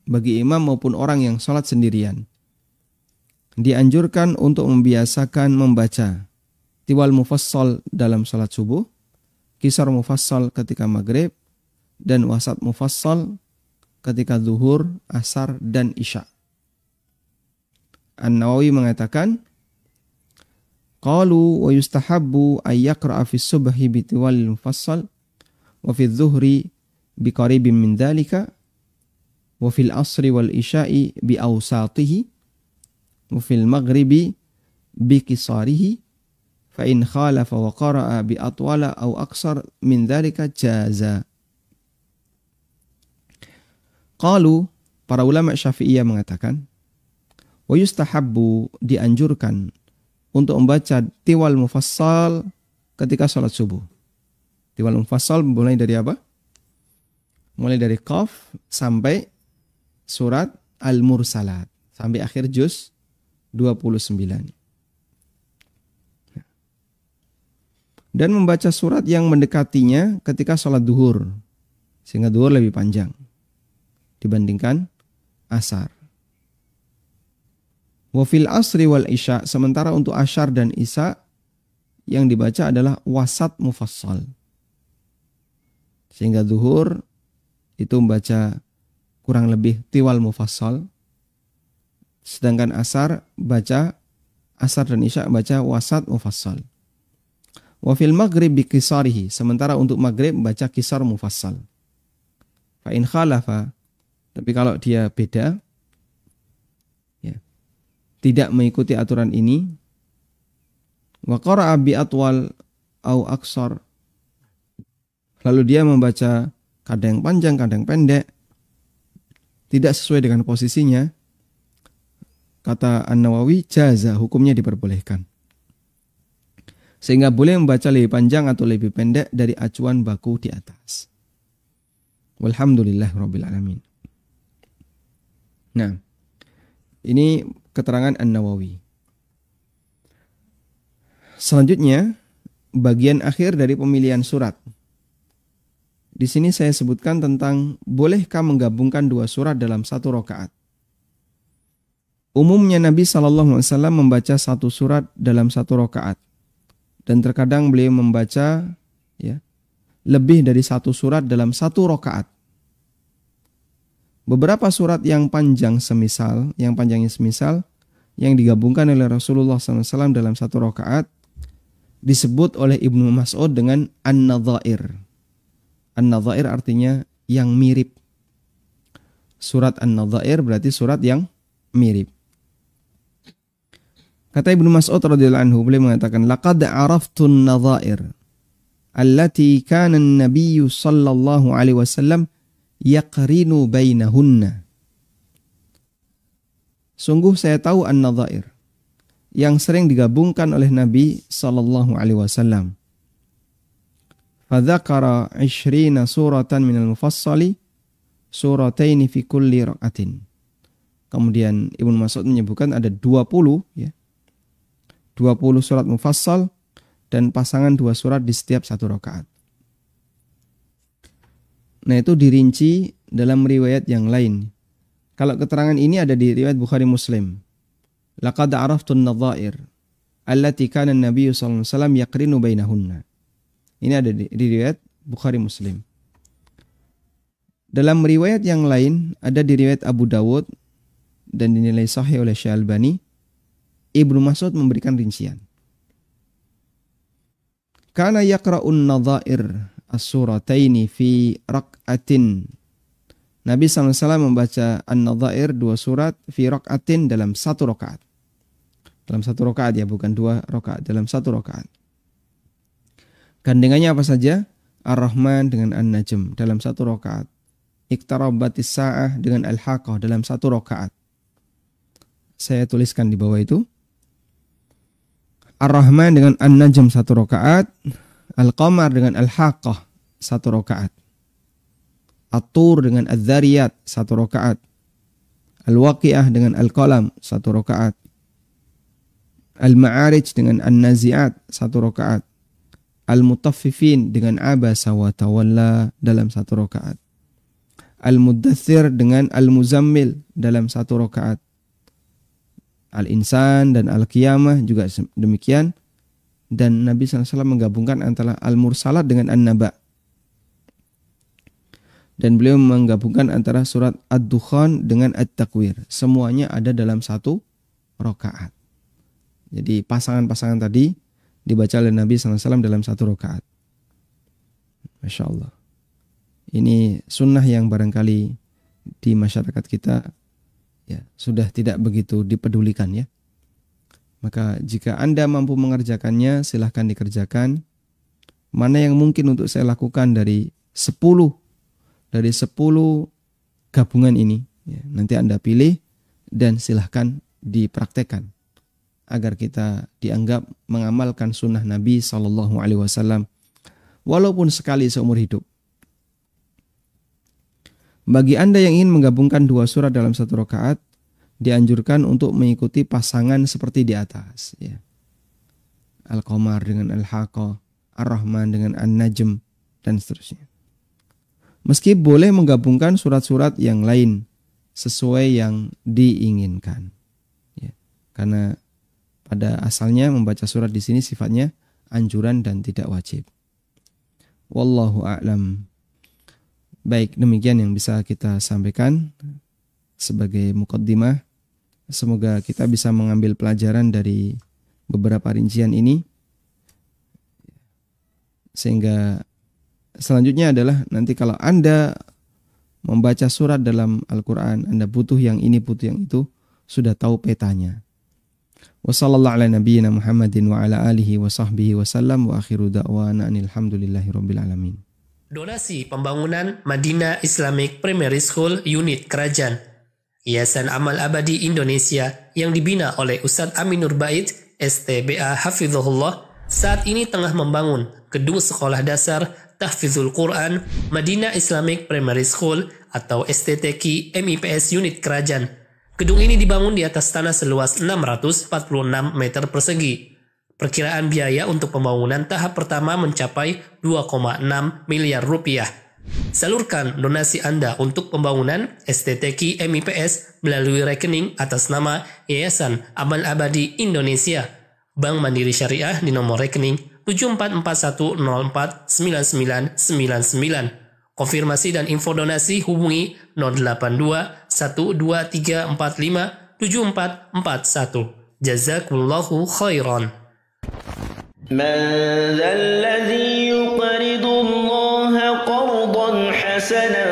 bagi imam maupun orang yang salat sendirian, dianjurkan untuk membiasakan membaca tiwal mufassal dalam salat subuh, kisar mufassal ketika maghrib, dan wasat mufassal ketika zuhur, asar, dan isya. An-Nawawi mengatakan, qalu wa yustahabbu ay yaqra'a fi subhi bi tiwalil mufassal wa fi dhuhri bi qaribin min dhalika wa fil asri wal isya'i bi awsatihi wa fil maghribi bi qisarihi fa in khalafa wa qara'a bi atwala aw aqsar min dhalika jaza. Qalu, para ulama Syafi'iyah mengatakan, wa yustahabbu, dianjurkan untuk membaca tiwal mufassal ketika salat subuh. Tiwal mufassal mulai dari apa? Mulai dari Qaf sampai surat Al-Mursalat, sampai akhir juz 29. Dan membaca surat yang mendekatinya ketika salat duhur, sehingga duhur lebih panjang dibandingkan asar. Wa fil asri wal isya, sementara untuk asyar dan isya yang dibaca adalah wasat mufassal. Sehingga zuhur itu membaca kurang lebih tiwal mufassal, sedangkan asar dan isya baca wasat mufassal. Wa fil maghrib bi qisarihi, sementara untuk maghrib baca kisar mufassal. Fa in khalafa, tapi kalau dia beda, ya, tidak mengikuti aturan ini, wa qara'a bi atwal au aksar, lalu dia membaca kadang panjang kadang pendek, tidak sesuai dengan posisinya, kata An-Nawawi, jaza, hukumnya diperbolehkan. Sehingga boleh membaca lebih panjang atau lebih pendek dari acuan baku di atas. Walhamdulillahirabbil alamin. Nah, ini keterangan An-Nawawi. Selanjutnya, bagian akhir dari pemilihan surat. Di sini saya sebutkan tentang bolehkah menggabungkan dua surat dalam satu rakaat. Umumnya Nabi SAW membaca satu surat dalam satu rakaat. Dan terkadang beliau membaca lebih dari satu surat dalam satu rakaat. Beberapa surat yang panjangnya semisal yang digabungkan oleh Rasulullah SAW dalam satu rakaat disebut oleh Ibnu Mas'ud dengan An-Nadhair. An-Nadhair artinya yang mirip. Surat An-Nadhair berarti surat yang mirip. Kata Ibnu Mas'ud radhiyallahu anhu, beliau mengatakan, laqad araftu an-nadhair allati kana an-nabiy sallallahu alaihi wasallam yaqrinu bainahunna. Sungguh saya tahu an-nadhair yang sering digabungkan oleh Nabi sallallahu alaihi wasallam. Fadzakara 20 suratan minal mufassali surataini fi kulli raqatin. Kemudian Ibnu Mas'ud menyebutkan ada 20 surat mufassal dan pasangan 2 surat di setiap satu rakaat. Nah, itu dirinci dalam riwayat yang lain. Kalau keterangan ini ada di riwayat Bukhari Muslim. Laqad araftu an-nadhair allati kana an-nabiy sallallahu alaihi wasallam yaqrinu bainahunna. Ini ada di riwayat Bukhari Muslim. Dalam riwayat yang lain ada di riwayat Abu Dawud dan dinilai sahih oleh Syekh Albani. Ibnu Mas'ud memberikan rincian. Kana yaqra'un nadhair as-surataini fi rak'atin. Nabi SAW membaca an-nadhair 2 surat fi rak'atin dalam 1 rakaat. Dalam 1 rakaat ya, bukan 2 rakaat, dalam 1 rakaat. Gandengannya apa saja? Ar-Rahman dengan An-Najm dalam 1 rakaat. Iqtarabatis sa'ah dengan Al-Haqqah dalam 1 rakaat. Saya tuliskan di bawah itu. Ar-Rahman dengan An-Najm 1 rakaat, Al-Qamar dengan Al-Haqqah 1 rakaat, At-Tur dengan Adz-Dzariyat 1 rakaat, Al-Waqiah dengan Al-Qalam 1 rakaat, Al-Ma'arij dengan An-Nazi'at 1 rakaat, Al-Mutaffifin dengan Abasa wa Tawalla dalam 1 rakaat, Al-Muddathir dengan Al-Muzammil dalam 1 rakaat, Al-Insan dan Al-Qiyamah juga demikian. Dan Nabi SAW menggabungkan antara Al-Mursalat dengan An-Naba. Dan beliau menggabungkan antara surat Ad-Dukhan dengan At-Takwir. Semuanya ada dalam 1 rakaat. Jadi pasangan-pasangan tadi dibaca oleh Nabi SAW dalam 1 rakaat. Masya Allah. Ini sunnah yang barangkali di masyarakat kita sudah tidak begitu dipedulikan ya. Maka jika Anda mampu mengerjakannya, silahkan dikerjakan. Mana yang mungkin untuk saya lakukan dari 10 gabungan ini, nanti Anda pilih dan silahkan dipraktekkan agar kita dianggap mengamalkan sunnah Nabi SAW walaupun sekali seumur hidup. Bagi Anda yang ingin menggabungkan 2 surat dalam 1 rakaat, dianjurkan untuk mengikuti pasangan seperti di atas. Ya. Al-Qamar dengan Al-Haqqah, Ar-Rahman dengan An-Najm, dan seterusnya. Meski boleh menggabungkan surat-surat yang lain sesuai yang diinginkan. Ya. Karena pada asalnya membaca surat di sini sifatnya anjuran dan tidak wajib. Wallahu a'lam. Baik, demikian yang bisa kita sampaikan sebagai muqaddimah. Semoga kita bisa mengambil pelajaran dari beberapa rincian ini. Sehingga selanjutnya adalah nanti kalau Anda membaca surat dalam Al-Quran, Anda butuh yang ini, butuh yang itu, sudah tahu petanya. Wassallallahu ala nabiyyina Muhammadin wa ala alihi wa sahbihi wa sallam wa akhiru da'wana anil hamdulillahi rabbil alamin. Donasi pembangunan Madinah Islamic Primary School Unit Kerajaan. Yayasan Amal Abadi Indonesia yang dibina oleh Ustadz Aminur Bait, STBA Hafizahullah, saat ini tengah membangun gedung sekolah dasar Tahfizul Quran Madinah Islamic Primary School atau STTQ MIPS Unit Kerajaan. Gedung ini dibangun di atas tanah seluas 646 meter persegi. Perkiraan biaya untuk pembangunan tahap pertama mencapai 2,6 miliar rupiah. Salurkan donasi Anda untuk pembangunan STTQ MIPS melalui rekening atas nama Yayasan Amal Abadi Indonesia, Bank Mandiri Syariah di nomor rekening 7441049999. Konfirmasi dan info donasi hubungi 082 12345 7441. Jazakumullahu khairan. من ذا الذي يقرض الله قرضا حسنا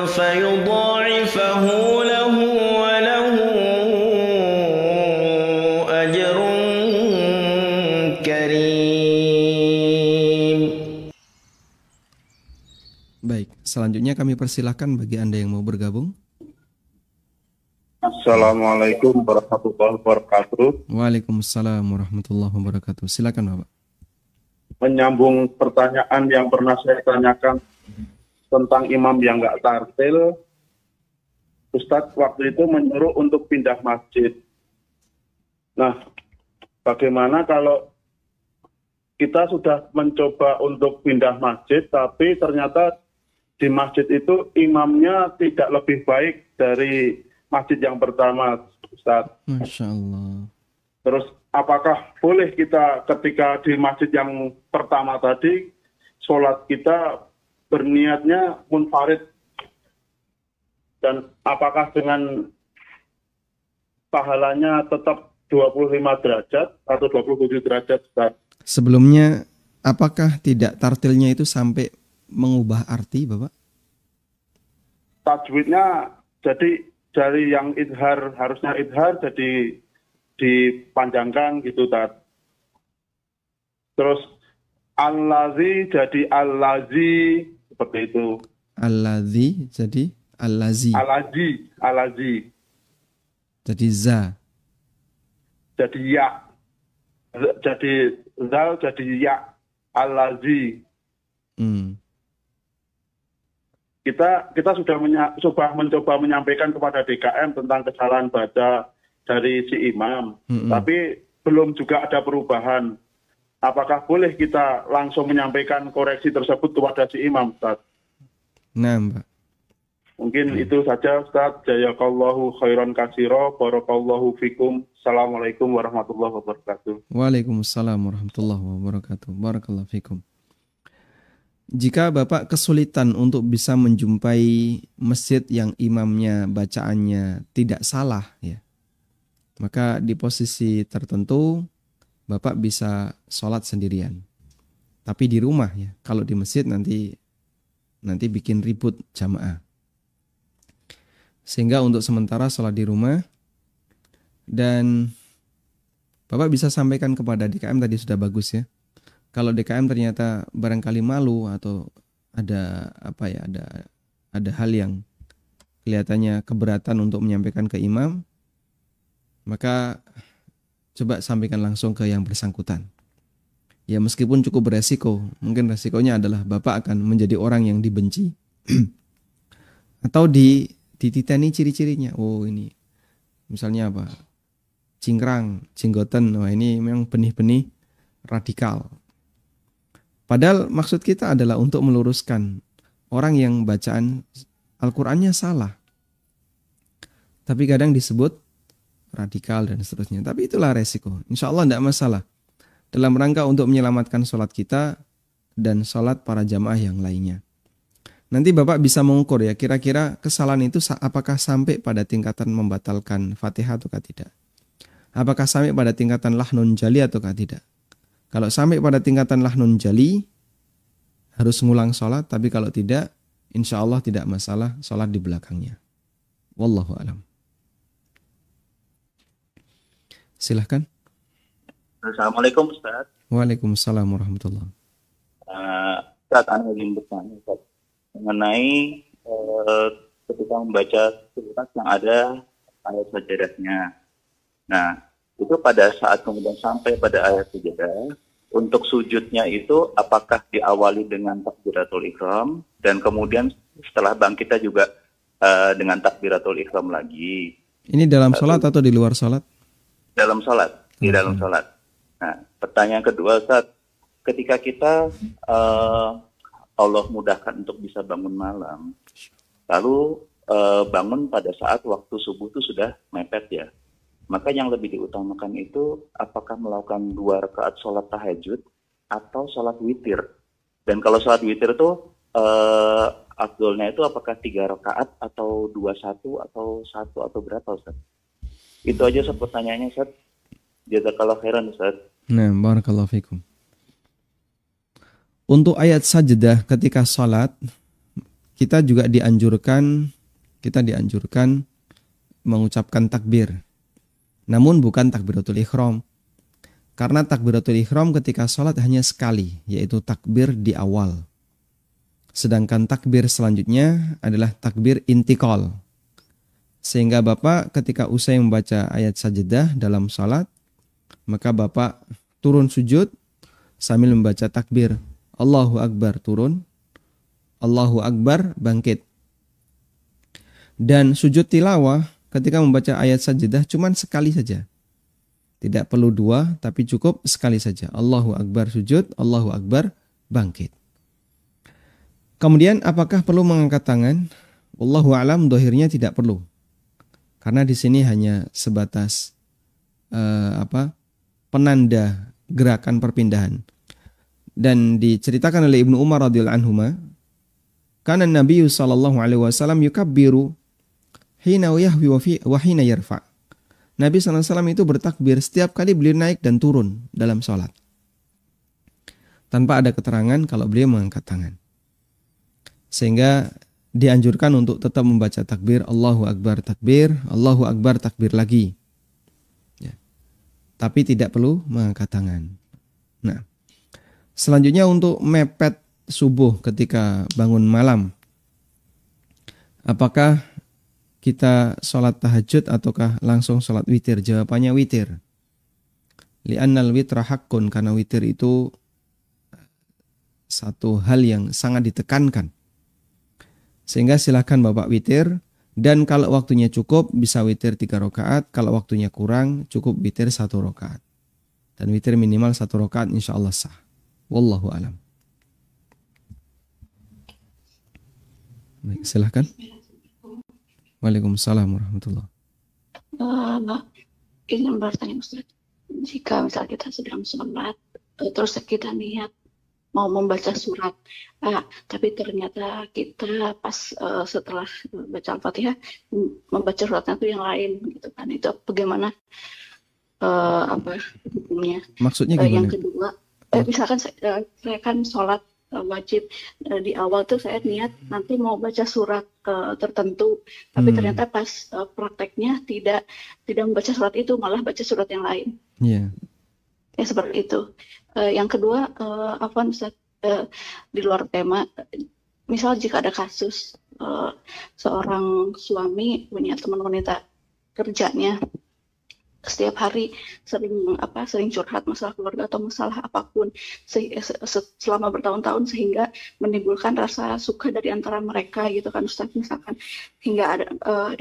فيضاعفه له وله أجر كريم. Baik, selanjutnya kami persilahkan bagi Anda yang mau bergabung. Assalamualaikum warahmatullahi wabarakatuh. Waalaikumsalam warahmatullahi wabarakatuh. Silakan Bapak. Menyambung pertanyaan yang pernah saya tanyakan tentang imam yang nggak tartil, Ustadz waktu itu menyuruh untuk pindah masjid. Nah, bagaimana kalau kita sudah mencoba untuk pindah masjid, tapi ternyata di masjid itu imamnya tidak lebih baik dari masjid yang pertama, Ustaz. Masya Allah. Terus apakah boleh kita ketika di masjid yang pertama tadi, sholat kita berniatnya munfarid? Dan apakah dengan pahalanya tetap 25 derajat atau 27 derajat, Ustaz? Sebelumnya, apakah tidak tartilnya itu sampai mengubah arti, Bapak? Tajwidnya jadi dari yang idhar, harusnya idhar jadi dipanjangkan gitu, Tat. Terus al-lazi jadi al-lazi, seperti itu. Al-lazi jadi al-lazi. Al-lazi. Jadi za. Jadi ya. Jadi zal jadi ya. Al-lazi. Kita sudah mencoba menyampaikan kepada DKM tentang kesalahan baca dari si imam, tapi belum juga ada perubahan. Apakah boleh kita langsung menyampaikan koreksi tersebut kepada si imam, Ustaz? Nah, Mbak. Mungkin itu saja, Ustaz. Jazakallahu khairan katsira, barakallahu fikum. Assalamualaikum warahmatullahi wabarakatuh. Waalaikumsalam warahmatullahi wabarakatuh. Barakallahu fikum. Jika Bapak kesulitan untuk bisa menjumpai masjid yang imamnya bacaannya tidak salah, ya, maka di posisi tertentu Bapak bisa sholat sendirian. Tapi di rumah, ya, kalau di masjid nanti bikin ribut jamaah. Sehingga untuk sementara sholat di rumah, dan Bapak bisa sampaikan kepada DKM tadi sudah bagus, ya. Kalau DKM ternyata barangkali malu atau ada ada hal yang kelihatannya keberatan untuk menyampaikan ke imam, maka coba sampaikan langsung ke yang bersangkutan. Ya, meskipun cukup beresiko, mungkin resikonya adalah Bapak akan menjadi orang yang dibenci atau dititeni ciri-cirinya. Oh, ini misalnya apa? Cingkrang, jenggoten. Wah, ini memang benih-benih radikal. Padahal maksud kita adalah untuk meluruskan orang yang bacaan Al-Qur'annya salah. Tapi kadang disebut radikal dan seterusnya. Tapi itulah resiko. Insya Allah tidak masalah. Dalam rangka untuk menyelamatkan sholat kita dan sholat para jamaah yang lainnya. Nanti Bapak bisa mengukur, ya, kira-kira kesalahan itu apakah sampai pada tingkatan membatalkan Fatihah atau tidak. Apakah sampai pada tingkatan lahnun jali atau tidak. Kalau sampai pada tingkatan lahnun jali, harus ngulang sholat. Tapi kalau tidak, insya Allah tidak masalah sholat di belakangnya. Wallahu a'lam. Silahkan. Assalamualaikum, Ustaz. Waalaikumsalam warahmatullahi. Ustaz, Anda ingin bertanya Ustaz, mengenai ketika membaca surat yang ada ayat sajadahnya. Nah, itu pada saat kemudian sampai pada ayat sajadah, untuk sujudnya itu apakah diawali dengan takbiratul ihram dan kemudian setelah bangkitnya juga dengan takbiratul ihram lagi? Ini dalam sholat atau di luar sholat? Dalam sholat, di dalam sholat. Nah, pertanyaan kedua, Ustaz, ketika kita Allah mudahkan untuk bisa bangun malam, lalu bangun pada saat waktu subuh itu sudah mepet ya, maka yang lebih diutamakan itu apakah melakukan 2 rakaat sholat tahajud atau sholat witir? Dan kalau sholat witir itu afdolnya itu apakah 3 rakaat atau 21 atau 1 atau berapa, Ustaz? Itu aja Ustaz pertanyaannya, Ustaz. Jazakallah khairan, Ustaz. Nah, barakallahu fikum. Untuk ayat sajdah ketika sholat, kita dianjurkan mengucapkan takbir. Namun bukan takbiratul ihram. Karena takbiratul ihram ketika sholat hanya sekali, yaitu takbir di awal. Sedangkan takbir selanjutnya adalah takbir intikal. Sehingga Bapak ketika usai membaca ayat sajdah dalam sholat, maka Bapak turun sujud sambil membaca takbir. Allahu Akbar turun, Allahu Akbar bangkit. Dan sujud tilawah ketika membaca ayat sajdah cuma sekali saja. Tidak perlu 2, tapi cukup sekali saja. Allahu Akbar sujud, Allahu Akbar bangkit. Kemudian apakah perlu mengangkat tangan? Wallahu a'lam, dohirnya tidak perlu. Karena di sini hanya sebatas penanda gerakan perpindahan. Dan diceritakan oleh Ibnu Umar radhiyallahu anhuma, kana Nabi sallallahu alaihi wasallam yukabbiru hina yahwi wa hina yarfa. Nabi sallallahu alaihi wasallam itu bertakbir setiap kali beliau naik dan turun dalam sholat. Tanpa ada keterangan kalau beliau mengangkat tangan. Sehingga dianjurkan untuk tetap membaca takbir, Allahu Akbar takbir lagi. Ya. Tapi tidak perlu mengangkat tangan. Nah, selanjutnya untuk mepet subuh ketika bangun malam. Apakah kita sholat tahajud ataukah langsung sholat witir? Jawabannya witir. Li'annal witra haqqun, karena witir itu satu hal yang sangat ditekankan. Sehingga silakan Bapak witir, dan kalau waktunya cukup bisa witir 3 rakaat, kalau waktunya kurang cukup witir 1 rakaat. Dan witir minimal 1 rakaat insyaallah sah. Wallahu alam. Baik, silahkan. Waalaikumsalam warahmatullahi wabarakatuh. Ingin bertanya Ustaz, jika misal kita sedang sholat, terus kita niat mau membaca surat, tapi ternyata kita pas setelah baca Al-Fatihah membaca suratnya itu yang lain, gitu kan? Itu bagaimana hukumnya? Maksudnya gimana? Yang kedua, misalkan saya kan sholat wajib, di awal tuh saya niat nanti mau baca surat tertentu, tapi ternyata pas prakteknya tidak membaca surat itu, malah baca surat yang lain. Iya. Ya seperti itu. Yang kedua, Ustaz, di luar tema, misal jika ada kasus seorang suami punya teman wanita kerjanya setiap hari sering curhat masalah keluarga atau masalah apapun selama bertahun-tahun, sehingga menimbulkan rasa suka dari antara mereka, gitu kan Ustaz, misalkan hingga ada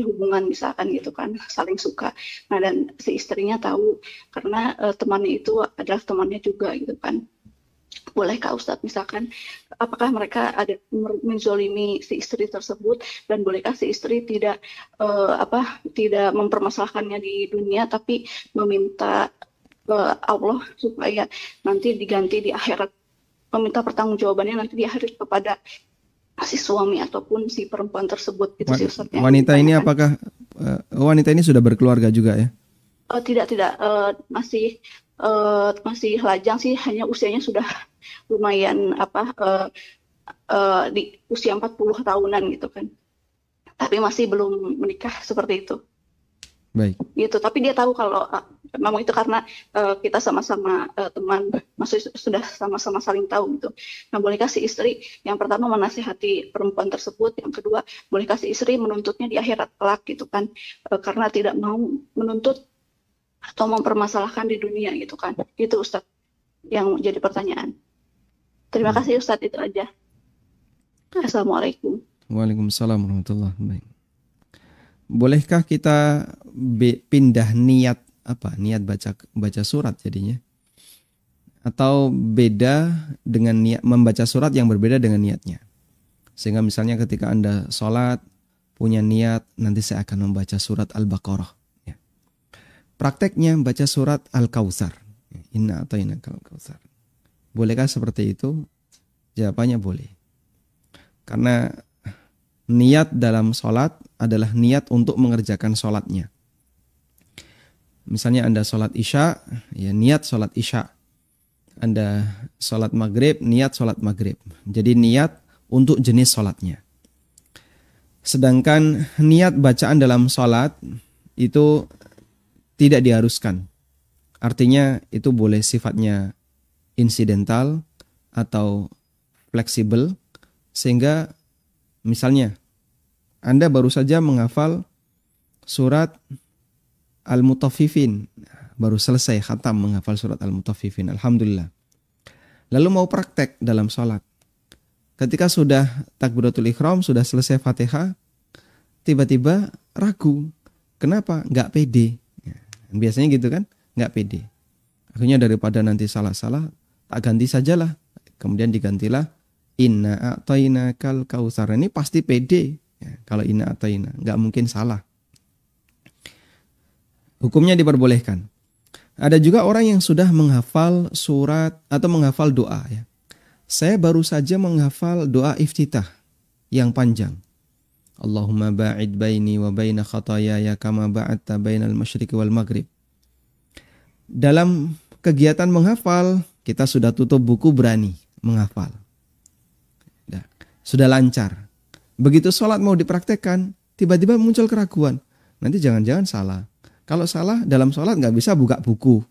hubungan misalkan, gitu kan, saling suka. Nah, dan si istrinya tahu karena temannya itu adalah temannya juga, gitu kan. Bolehkah Ustadz, misalkan apakah mereka ada menzolimi si istri tersebut, dan bolehkah si istri tidak mempermasalahkannya di dunia, tapi meminta Allah supaya nanti diganti di akhirat, meminta pertanggungjawabannya nanti di akhirat kepada si suami ataupun si perempuan tersebut, gitu sih Ustadz. Wanita ini apakah wanita ini sudah berkeluarga juga ya? Tidak, masih lajang sih, hanya usianya sudah lumayan di usia 40 tahunan, gitu kan. Tapi masih belum menikah, seperti itu. Baik. gitu. Tapi dia tahu kalau memang itu karena kita sama-sama teman, maksudnya sudah sama-sama saling tahu gitu. Nah, boleh kasih istri yang pertama menasihati perempuan tersebut, yang kedua boleh kasih istri menuntutnya di akhirat kelak gitu kan, karena tidak mau menuntut atau mempermasalahkan di dunia gitu kan. Itu Ustadz yang jadi pertanyaan. Terima kasih Ustadz, itu aja. Assalamualaikum. Waalaikumsalam warahmatullahi wabarakatuh. Bolehkah kita pindah niat niat baca surat jadinya? Atau beda dengan niat membaca surat yang berbeda dengan niatnya? Sehingga misalnya ketika Anda sholat punya niat nanti saya akan membaca surat Al-Baqarah. Ya. Prakteknya baca surat Al-Kautsar. Inna a'tainakal kautsar. Bolehkah seperti itu? Jawabannya boleh. Karena niat dalam sholat adalah niat untuk mengerjakan sholatnya. Misalnya Anda sholat isya, ya niat sholat isya. Anda sholat maghrib, niat sholat maghrib. Jadi niat untuk jenis sholatnya. Sedangkan niat bacaan dalam sholat itu tidak diharuskan. Artinya itu boleh sifatnya insidental atau fleksibel. Sehingga misalnya Anda baru saja menghafal surat Al-Mutaffifin, baru selesai khatam menghafal surat Al-Mutaffifin, alhamdulillah. Lalu mau praktek dalam sholat. Ketika sudah takbiratul ihram, sudah selesai Fatihah, tiba-tiba ragu. Kenapa? Nggak pede. Biasanya gitu kan, nggak pede. Akhirnya daripada nanti salah-salah, tak ganti sajalah. Kemudian digantilah Inna a'tainakal kautsar. Ini pasti pede. Ya, kalau inna a'taina, nggak mungkin salah. Hukumnya diperbolehkan. Ada juga orang yang sudah menghafal surat atau menghafal doa. Ya. Saya baru saja menghafal doa iftitah yang panjang. Allahumma ba'id baini wa baina khatayaya kama ba'adta bainal masyriqi wal maghrib. Dalam kegiatan menghafal, kita sudah tutup buku, berani menghafal. Sudah lancar. Begitu sholat mau dipraktekkan, tiba-tiba muncul keraguan. Nanti jangan-jangan salah. Kalau salah dalam sholat nggak bisa buka buku.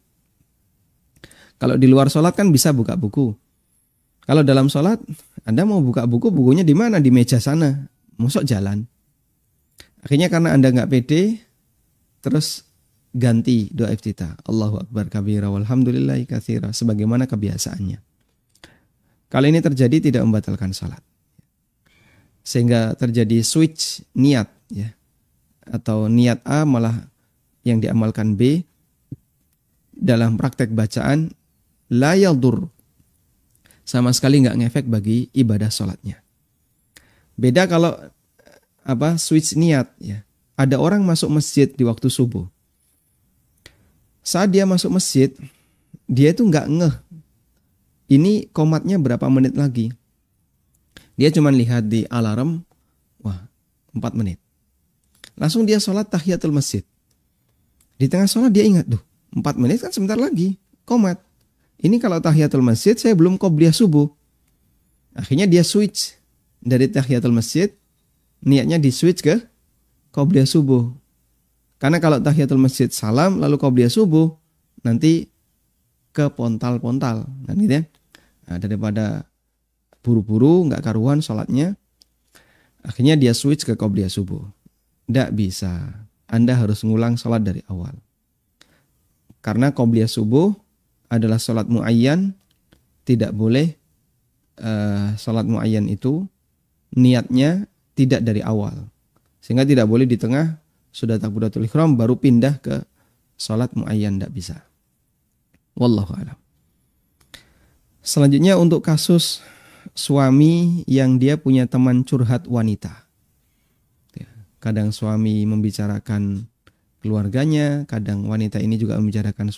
Kalau di luar sholat kan bisa buka buku. Kalau dalam sholat, Anda mau buka buku, bukunya di mana? Di meja sana. Masuk jalan. Akhirnya karena Anda nggak pede, terus ganti doa iftitah. Allahu Akbar kabira walhamdulillahi katsira. Sebagaimana kebiasaannya. Kalau ini terjadi tidak membatalkan sholat. Sehingga terjadi switch niat, ya, atau niat A malah yang diamalkan B dalam praktek bacaan la yadur, sama sekali nggak ngefek bagi ibadah sholatnya. Beda kalau switch niat, ya. Ada orang masuk masjid di waktu subuh. Saat dia masuk masjid, dia itu nggak ngeh ini qomatnya berapa menit lagi. Dia cuma lihat di alarm, 4 menit. Langsung dia sholat tahiyatul masjid. Di tengah sholat dia ingat, 4 menit kan sebentar lagi, qomat. Ini kalau tahiyatul masjid saya belum qobliyah subuh. Akhirnya dia switch dari tahiyatul masjid, niatnya di switch ke qobliyah subuh. Karena kalau tahiyatul masjid salam lalu qobliyah subuh, nanti ke pontal-pontal. Kan gitu ya. Nah, daripada buru-buru, nggak karuan sholatnya, akhirnya dia switch ke qobliyah subuh. Nggak bisa. Anda harus ngulang sholat dari awal. Karena qobliyah subuh adalah sholat muayyan, tidak boleh sholat muayyan itu niatnya tidak dari awal. Sehingga tidak boleh di tengah sudah takbiratul ihram baru pindah ke sholat muayyan, nggak bisa. Wallahu a'lam. Selanjutnya untuk kasus suami yang dia punya teman curhat wanita. Kadang suami membicarakan keluarganya, kadang wanita ini juga membicarakan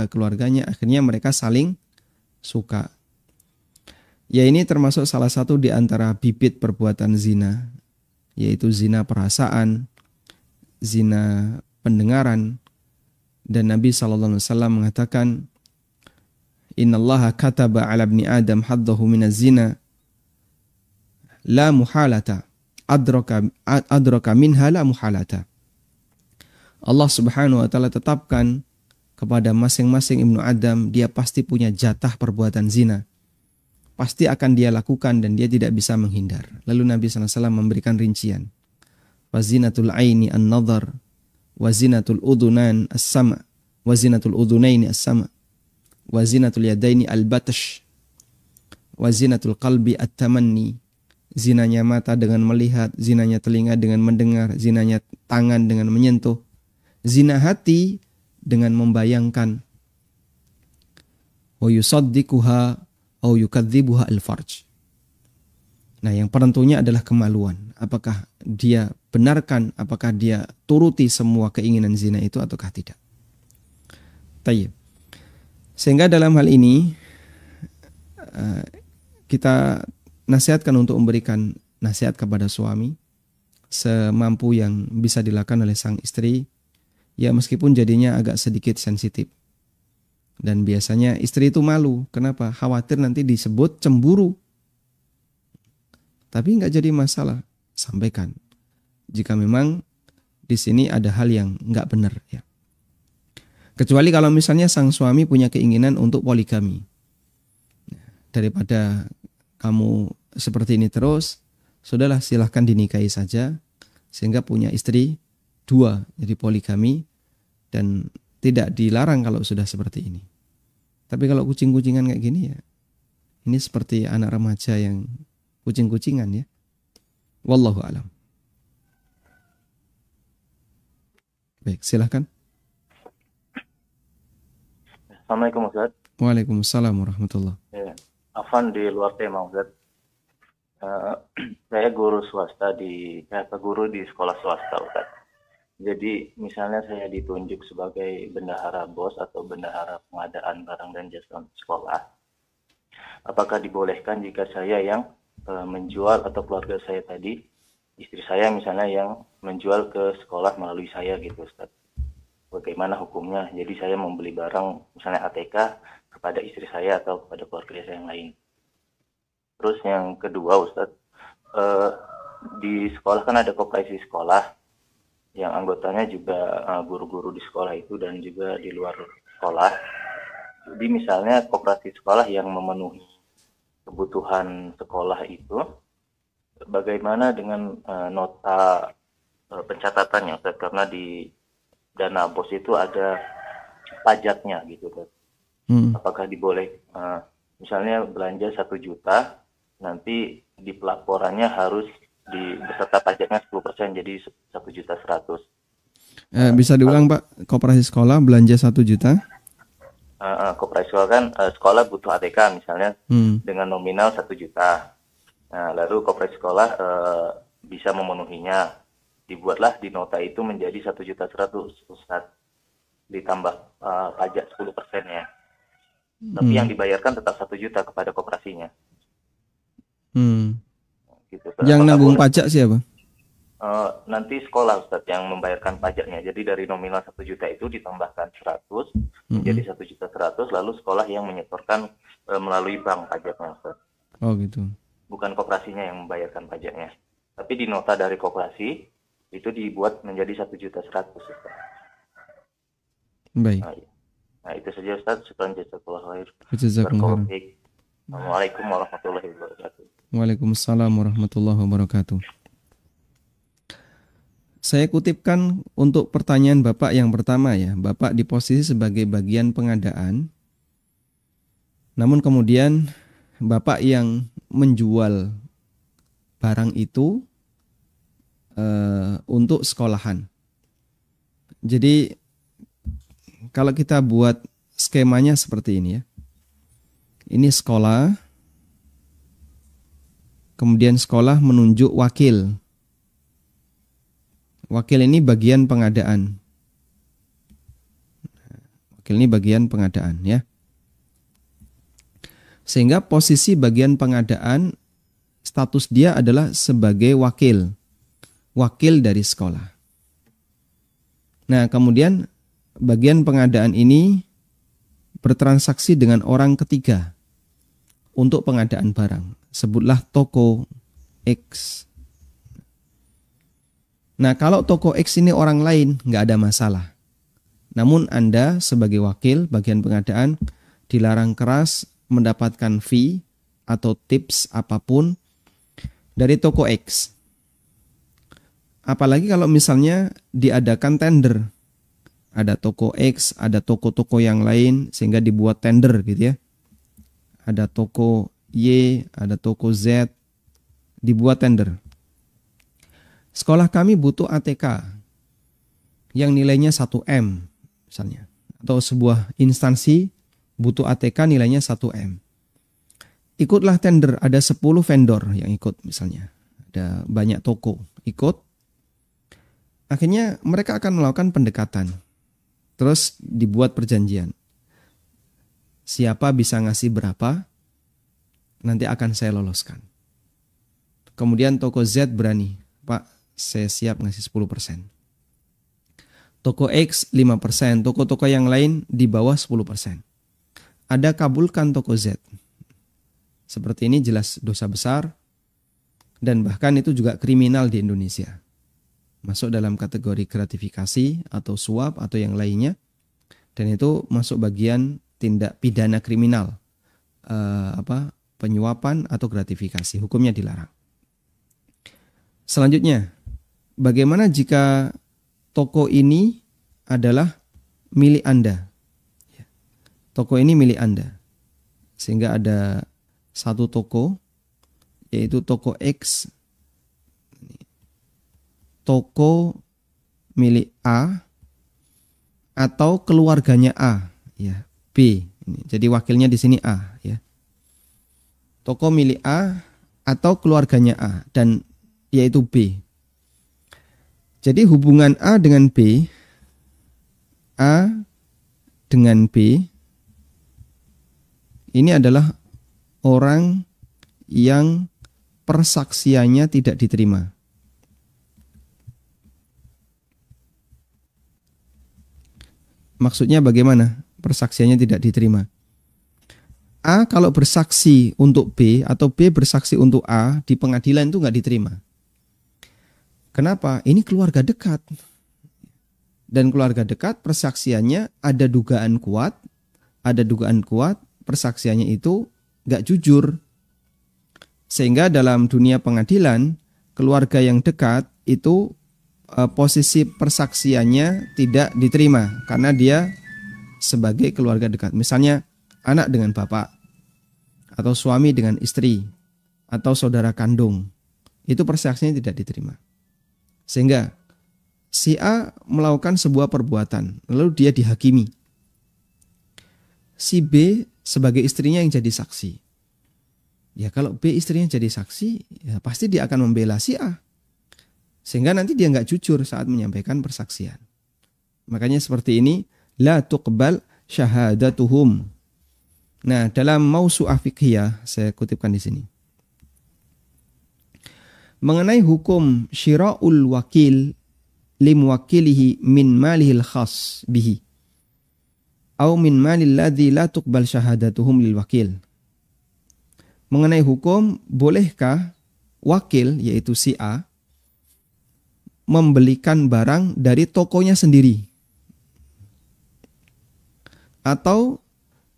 keluarganya. Akhirnya mereka saling suka. Ya, ini termasuk salah satu di antara bibit perbuatan zina, yaitu zina perasaan, zina pendengaran. Dan Nabi SAW mengatakan, Innallaha kataba ala ibni Adam haddahu minaz zina la muhalata adraka minha la muhalata. Allah Subhanahu wa taala tetapkan kepada masing-masing Ibnu Adam, dia pasti punya jatah perbuatan zina. Pasti akan dia lakukan dan dia tidak bisa menghindar. Lalu Nabi SAW memberikan rincian. Wazinatul aini an-nadhar, wazinatul udunan as-sama, wazinatul udunaini as-sama, wazinatul yadaini al-batash, wazinatul qalbi at-tamanni. Zinanya mata dengan melihat, zinanya telinga dengan mendengar, zinanya tangan dengan menyentuh, zina hati dengan membayangkan. Wa yusaddiquha au yukadzibuha al-farj. Nah, yang penentunya adalah kemaluan. Apakah dia benarkan, apakah dia turuti semua keinginan zina itu ataukah tidak. Tayyib. Sehingga dalam hal ini kita nasihatkan untuk memberikan nasihat kepada suami semampu yang bisa dilakukan oleh sang istri, ya meskipun jadinya agak sedikit sensitif. Dan biasanya istri itu malu. Kenapa? Khawatir nanti disebut cemburu. Tapi nggak jadi masalah. Sampaikan. Jika memang di sini ada hal yang nggak benar, ya. Kecuali kalau misalnya sang suami punya keinginan untuk poligami. Daripada kamu seperti ini terus, sudahlah silahkan dinikahi saja. Sehingga punya istri 2, jadi poligami. Dan tidak dilarang kalau sudah seperti ini. Tapi kalau kucing-kucingan kayak gini ya, ini seperti anak remaja yang kucing-kucingan ya. Wallahu a'lam. Baik, silahkan. Assalamualaikum Ustaz. Waalaikumsalam warahmatullahi. Ya, Afan di luar tema Ustaz. Saya guru swasta guru di sekolah swasta Ustaz. Jadi misalnya saya ditunjuk sebagai bendahara BOS atau bendahara pengadaan barang dan jasa sekolah. Apakah dibolehkan jika saya yang menjual atau keluarga saya tadi, istri saya misalnya yang menjual ke sekolah melalui saya gitu Ustaz. Bagaimana hukumnya? Jadi saya membeli barang misalnya ATK kepada istri saya atau kepada keluarga saya yang lain. Terus yang kedua Ustaz, di sekolah kan ada koperasi sekolah yang anggotanya juga guru-guru di sekolah itu dan juga di luar sekolah. Jadi misalnya koperasi sekolah yang memenuhi kebutuhan sekolah itu, bagaimana dengan nota pencatatannya Ustaz? Karena di dana BOS itu ada pajaknya gitu Ustaz. Apakah diboleh misalnya belanja 1 juta, nanti di pelaporannya harus beserta pajaknya 10%, jadi 1.100.000. Bisa diulang Pak, koperasi sekolah belanja 1 juta? Koperasi sekolah kan sekolah butuh ATK misalnya dengan nominal 1 juta. Nah, lalu koperasi sekolah bisa memenuhinya. Dibuatlah di nota itu menjadi 1.100.000 Ustaz. Ditambah pajak 10% ya. Tapi yang dibayarkan tetap 1 juta kepada koperasinya. Gitu, yang nanggung pajak siapa? Nanti sekolah Ustaz yang membayarkan pajaknya. Jadi dari nominal 1 juta itu ditambahkan 100 menjadi 1.100.000, lalu sekolah yang menyetorkan melalui bank pajaknya Ustaz. Oh gitu. Bukan koperasinya yang membayarkan pajaknya. Tapi di nota dari koperasi itu dibuat menjadi 1.100.000 Ustaz. Baik. Nah, itu saja Ustaz. Syukran jazakallahu khair. Jazakumullah. Assalamualaikum warahmatullahi wabarakatuh. Waalaikumsalam warahmatullahi wabarakatuh. Saya kutipkan untuk pertanyaan Bapak yang pertama ya. Bapak di posisi sebagai bagian pengadaan. Namun kemudian Bapak yang menjual barang itu untuk sekolahan. Jadi kalau kita buat skemanya seperti ini ya. Ini sekolah, kemudian sekolah menunjuk wakil. Wakil ini bagian pengadaan. Wakil ini bagian pengadaan ya. Sehingga posisi bagian pengadaan, status dia adalah sebagai wakil. Wakil dari sekolah. Nah kemudian bagian pengadaan ini bertransaksi dengan orang ketiga untuk pengadaan barang. Sebutlah toko X. Nah, kalau toko X ini orang lain, nggak ada masalah. Namun Anda sebagai wakil bagian pengadaan dilarang keras mendapatkan fee atau tips apapun dari toko X. Apalagi kalau misalnya diadakan tender. Ada toko X, ada toko-toko yang lain sehingga dibuat tender gitu ya. Ada toko Y, ada toko Z, dibuat tender. Sekolah kami butuh ATK yang nilainya 1M misalnya. Atau sebuah instansi butuh ATK nilainya 1M. Ikutlah tender, ada 10 vendor yang ikut misalnya. Ada banyak toko ikut. Akhirnya mereka akan melakukan pendekatan. Terus dibuat perjanjian. Siapa bisa ngasih berapa, nanti akan saya loloskan. Kemudian toko Z berani, Pak, saya siap ngasih 10%. Toko X 5%, toko-toko yang lain di bawah 10%. Ada kabulkan toko Z. Seperti ini jelas dosa besar dan bahkan itu juga kriminal di Indonesia. Masuk dalam kategori gratifikasi atau suap atau yang lainnya. Dan itu masuk bagian tindak pidana kriminal. Penyuapan atau gratifikasi. Hukumnya dilarang. Selanjutnya, bagaimana jika toko ini adalah milik Anda? Toko ini milik Anda. Sehingga ada satu toko, yaitu toko X. Toko milik A atau keluarganya A, ya, B. Jadi wakilnya di sini A, ya. Toko milik A atau keluarganya A dan yaitu B. Jadi hubungan A dengan B, A dengan B ini adalah orang yang persaksiannya tidak diterima. Maksudnya bagaimana? Persaksiannya tidak diterima. A kalau bersaksi untuk B atau B bersaksi untuk A di pengadilan itu nggak diterima. Kenapa? Ini keluarga dekat. Dan keluarga dekat persaksiannya ada dugaan kuat, persaksiannya itu nggak jujur. Sehingga dalam dunia pengadilan, keluarga yang dekat itu posisi persaksiannya tidak diterima karena dia sebagai keluarga dekat. Misalnya anak dengan bapak atau suami dengan istri atau saudara kandung, itu persaksiannya tidak diterima. Sehingga si A melakukan sebuah perbuatan lalu dia dihakimi. Si B sebagai istrinya yang jadi saksi. Ya kalau B istrinya jadi saksi, ya pasti dia akan membela si A. Sehingga nanti dia nggak jujur saat menyampaikan persaksian. Makanya seperti ini, la tuqbal syahadatuhum. Nah, dalam Mausu'ah Fiqhiyah, saya kutipkan di sini. Mengenai hukum syira'ul wakil limuwakilihi min malihil khas bihi. Au min malil ladzi la tuqbal syahadatuhum lil wakil. Mengenai hukum, bolehkah wakil, yaitu si A, membelikan barang dari tokonya sendiri atau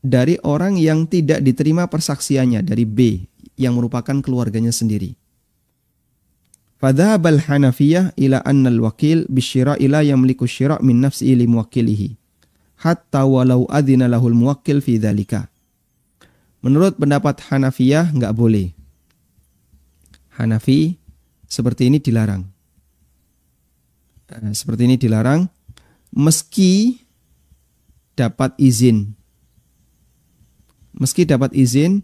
dari orang yang tidak diterima persaksiannya, dari B yang merupakan keluarganya sendiri. Fadhabal Hanafiyah ila annal wakil bisyira' ila yamliku syira' min nafsihi li muwakkilihi hatta walau adhina lahul muwakkil fi dzalika. Menurut pendapat Hanafiyah enggak boleh. Hanafi seperti ini dilarang. Seperti ini dilarang meski dapat izin. Meski dapat izin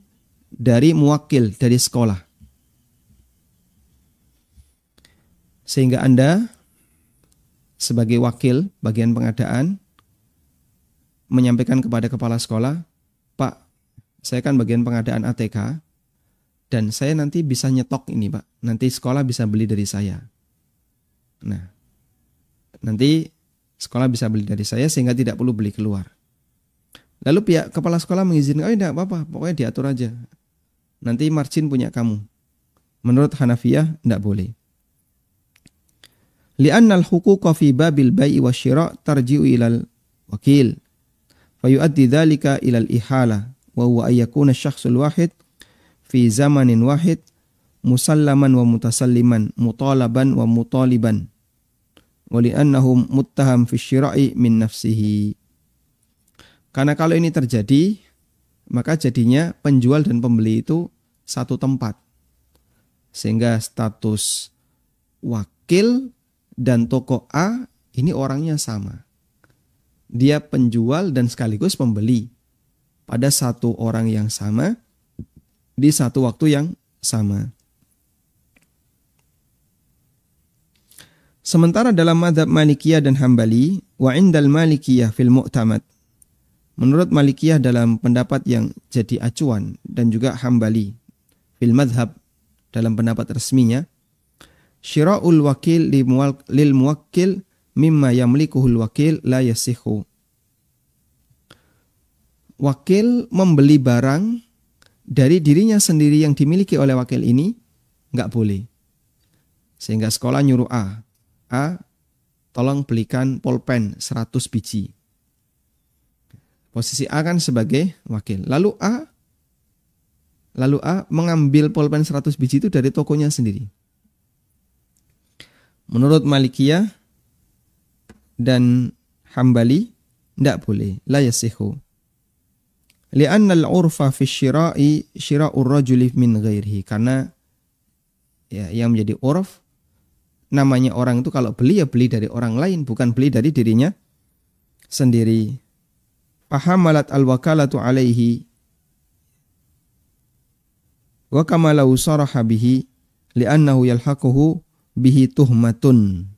dari muwakil, dari sekolah. Sehingga Anda sebagai wakil bagian pengadaan menyampaikan kepada kepala sekolah, Pak, saya kan bagian pengadaan ATK dan saya nanti bisa nyetok ini, Pak. Nanti sekolah bisa beli dari saya. Nah, nanti sekolah bisa beli dari saya sehingga tidak perlu beli keluar. Lalu pihak kepala sekolah mengizinkan, oh tidak apa-apa, pokoknya diatur aja. Nanti margin punya kamu. Menurut Hanafiyah tidak boleh. Li'anna al-huquqa fi babil bai'i wasyira' tarji'u ilal wakil. Fayu'addi dhalika ilal ihala. Wa huwa ayyakuna syakhsul wahid fi zamanin wahid musallaman wa mutasalliman mutalaban wa mutaliban. Wa li'annahu muttaham fi syira'i min nafsihi. Karena kalau ini terjadi, maka jadinya penjual dan pembeli itu satu tempat. Sehingga status wakil dan toko A ini orangnya sama. Dia penjual dan sekaligus pembeli pada satu orang yang sama di satu waktu yang sama. Sementara dalam mazhab Malikiyah dan Hambali, wa indal Malikiyah fil mu'tamad. Menurut Malikiyah dalam pendapat yang jadi acuan dan juga Hambali fil mazhab dalam pendapat resminya, syira'ul wakil lil muwakkil mimma yamlikuhul wakil la yasihu. Wakil membeli barang dari dirinya sendiri yang dimiliki oleh wakil ini nggak boleh. Sehingga sekolah nyuruh A, tolong belikan pulpen 100 biji. Posisi A kan sebagai wakil. Lalu A mengambil pulpen 100 biji itu dari tokonya sendiri. Menurut Malikiyah dan Hambali tidak boleh, la yasihu. Li'anna al-urfa fi syira'i syira'ur rajuli min ghairihi. Karena ya, yang menjadi urf, namanya orang itu kalau beli ya beli dari orang lain, bukan beli dari dirinya sendiri. Fahamalat al-wakalatu alaihi wa kama law saraha bihi li'annahu yalhaquhu bihi tuhmatun.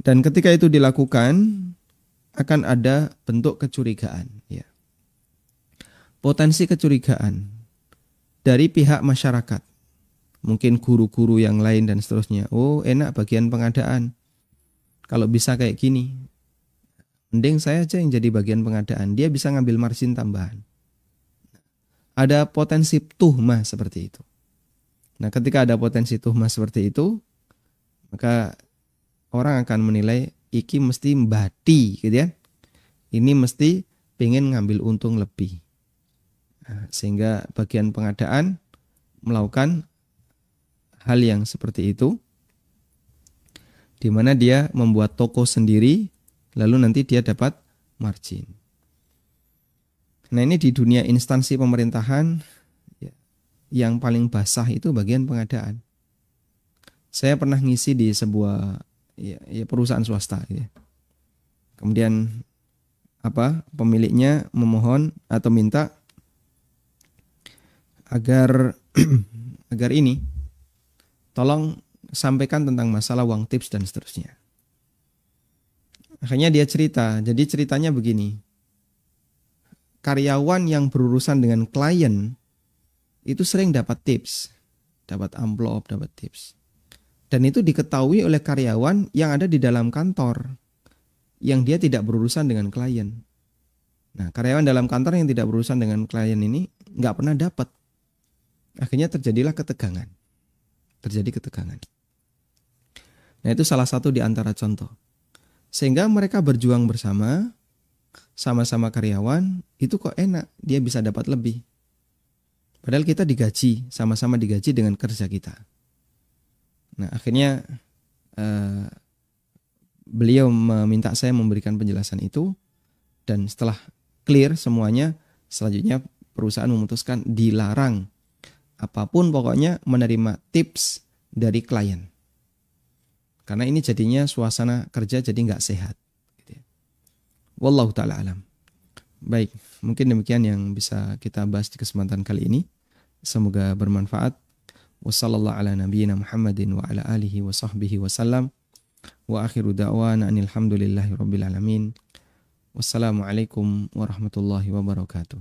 Dan ketika itu dilakukan akan ada bentuk kecurigaan, ya. Potensi kecurigaan dari pihak masyarakat. Mungkin guru-guru yang lain dan seterusnya. Oh, enak bagian pengadaan. Kalau bisa kayak gini, mending saya aja yang jadi bagian pengadaan. Dia bisa ngambil margin tambahan. Ada potensi tuhmah seperti itu. Nah, ketika ada potensi tuhmah seperti itu, maka orang akan menilai iki mesti mbati, gitu ya. Ini mesti pengen ngambil untung lebih. Nah, sehingga bagian pengadaan melakukan hal yang seperti itu, di mana dia membuat toko sendiri, lalu nanti dia dapat margin. Nah, ini di dunia instansi pemerintahan yang paling basah itu bagian pengadaan. Saya pernah ngisi di sebuah perusahaan swasta, ya. Kemudian pemiliknya memohon atau minta agar ini tolong sampaikan tentang masalah uang tips dan seterusnya. Akhirnya dia cerita. Jadi ceritanya begini. Karyawan yang berurusan dengan klien itu sering dapat tips, dapat amplop, dapat tips. Dan itu diketahui oleh karyawan yang ada di dalam kantor, yang dia tidak berurusan dengan klien. Nah, karyawan dalam kantor yang tidak berurusan dengan klien ini nggak pernah dapat. Akhirnya terjadilah ketegangan. Terjadi ketegangan. Nah, itu salah satu di antara contoh. Sehingga mereka berjuang bersama, sama-sama karyawan, itu kok enak, dia bisa dapat lebih. Padahal kita digaji, sama-sama digaji dengan kerja kita. Nah, akhirnya beliau meminta saya memberikan penjelasan itu, dan setelah clear semuanya, selanjutnya perusahaan memutuskan dilarang apapun pokoknya menerima tips dari klien. Karena ini jadinya suasana kerja jadi nggak sehat. Wallahu ta'ala alam. Baik, mungkin demikian yang bisa kita bahas di kesempatan kali ini. Semoga bermanfaat. Wassallallahu ala nabiyyina Muhammadin wa ala alihi wa sahbihi wa sallam. Wa akhiru da'wana anil hamdulillahi rabbil alamin. Wassalamualaikum warahmatullahi wabarakatuh.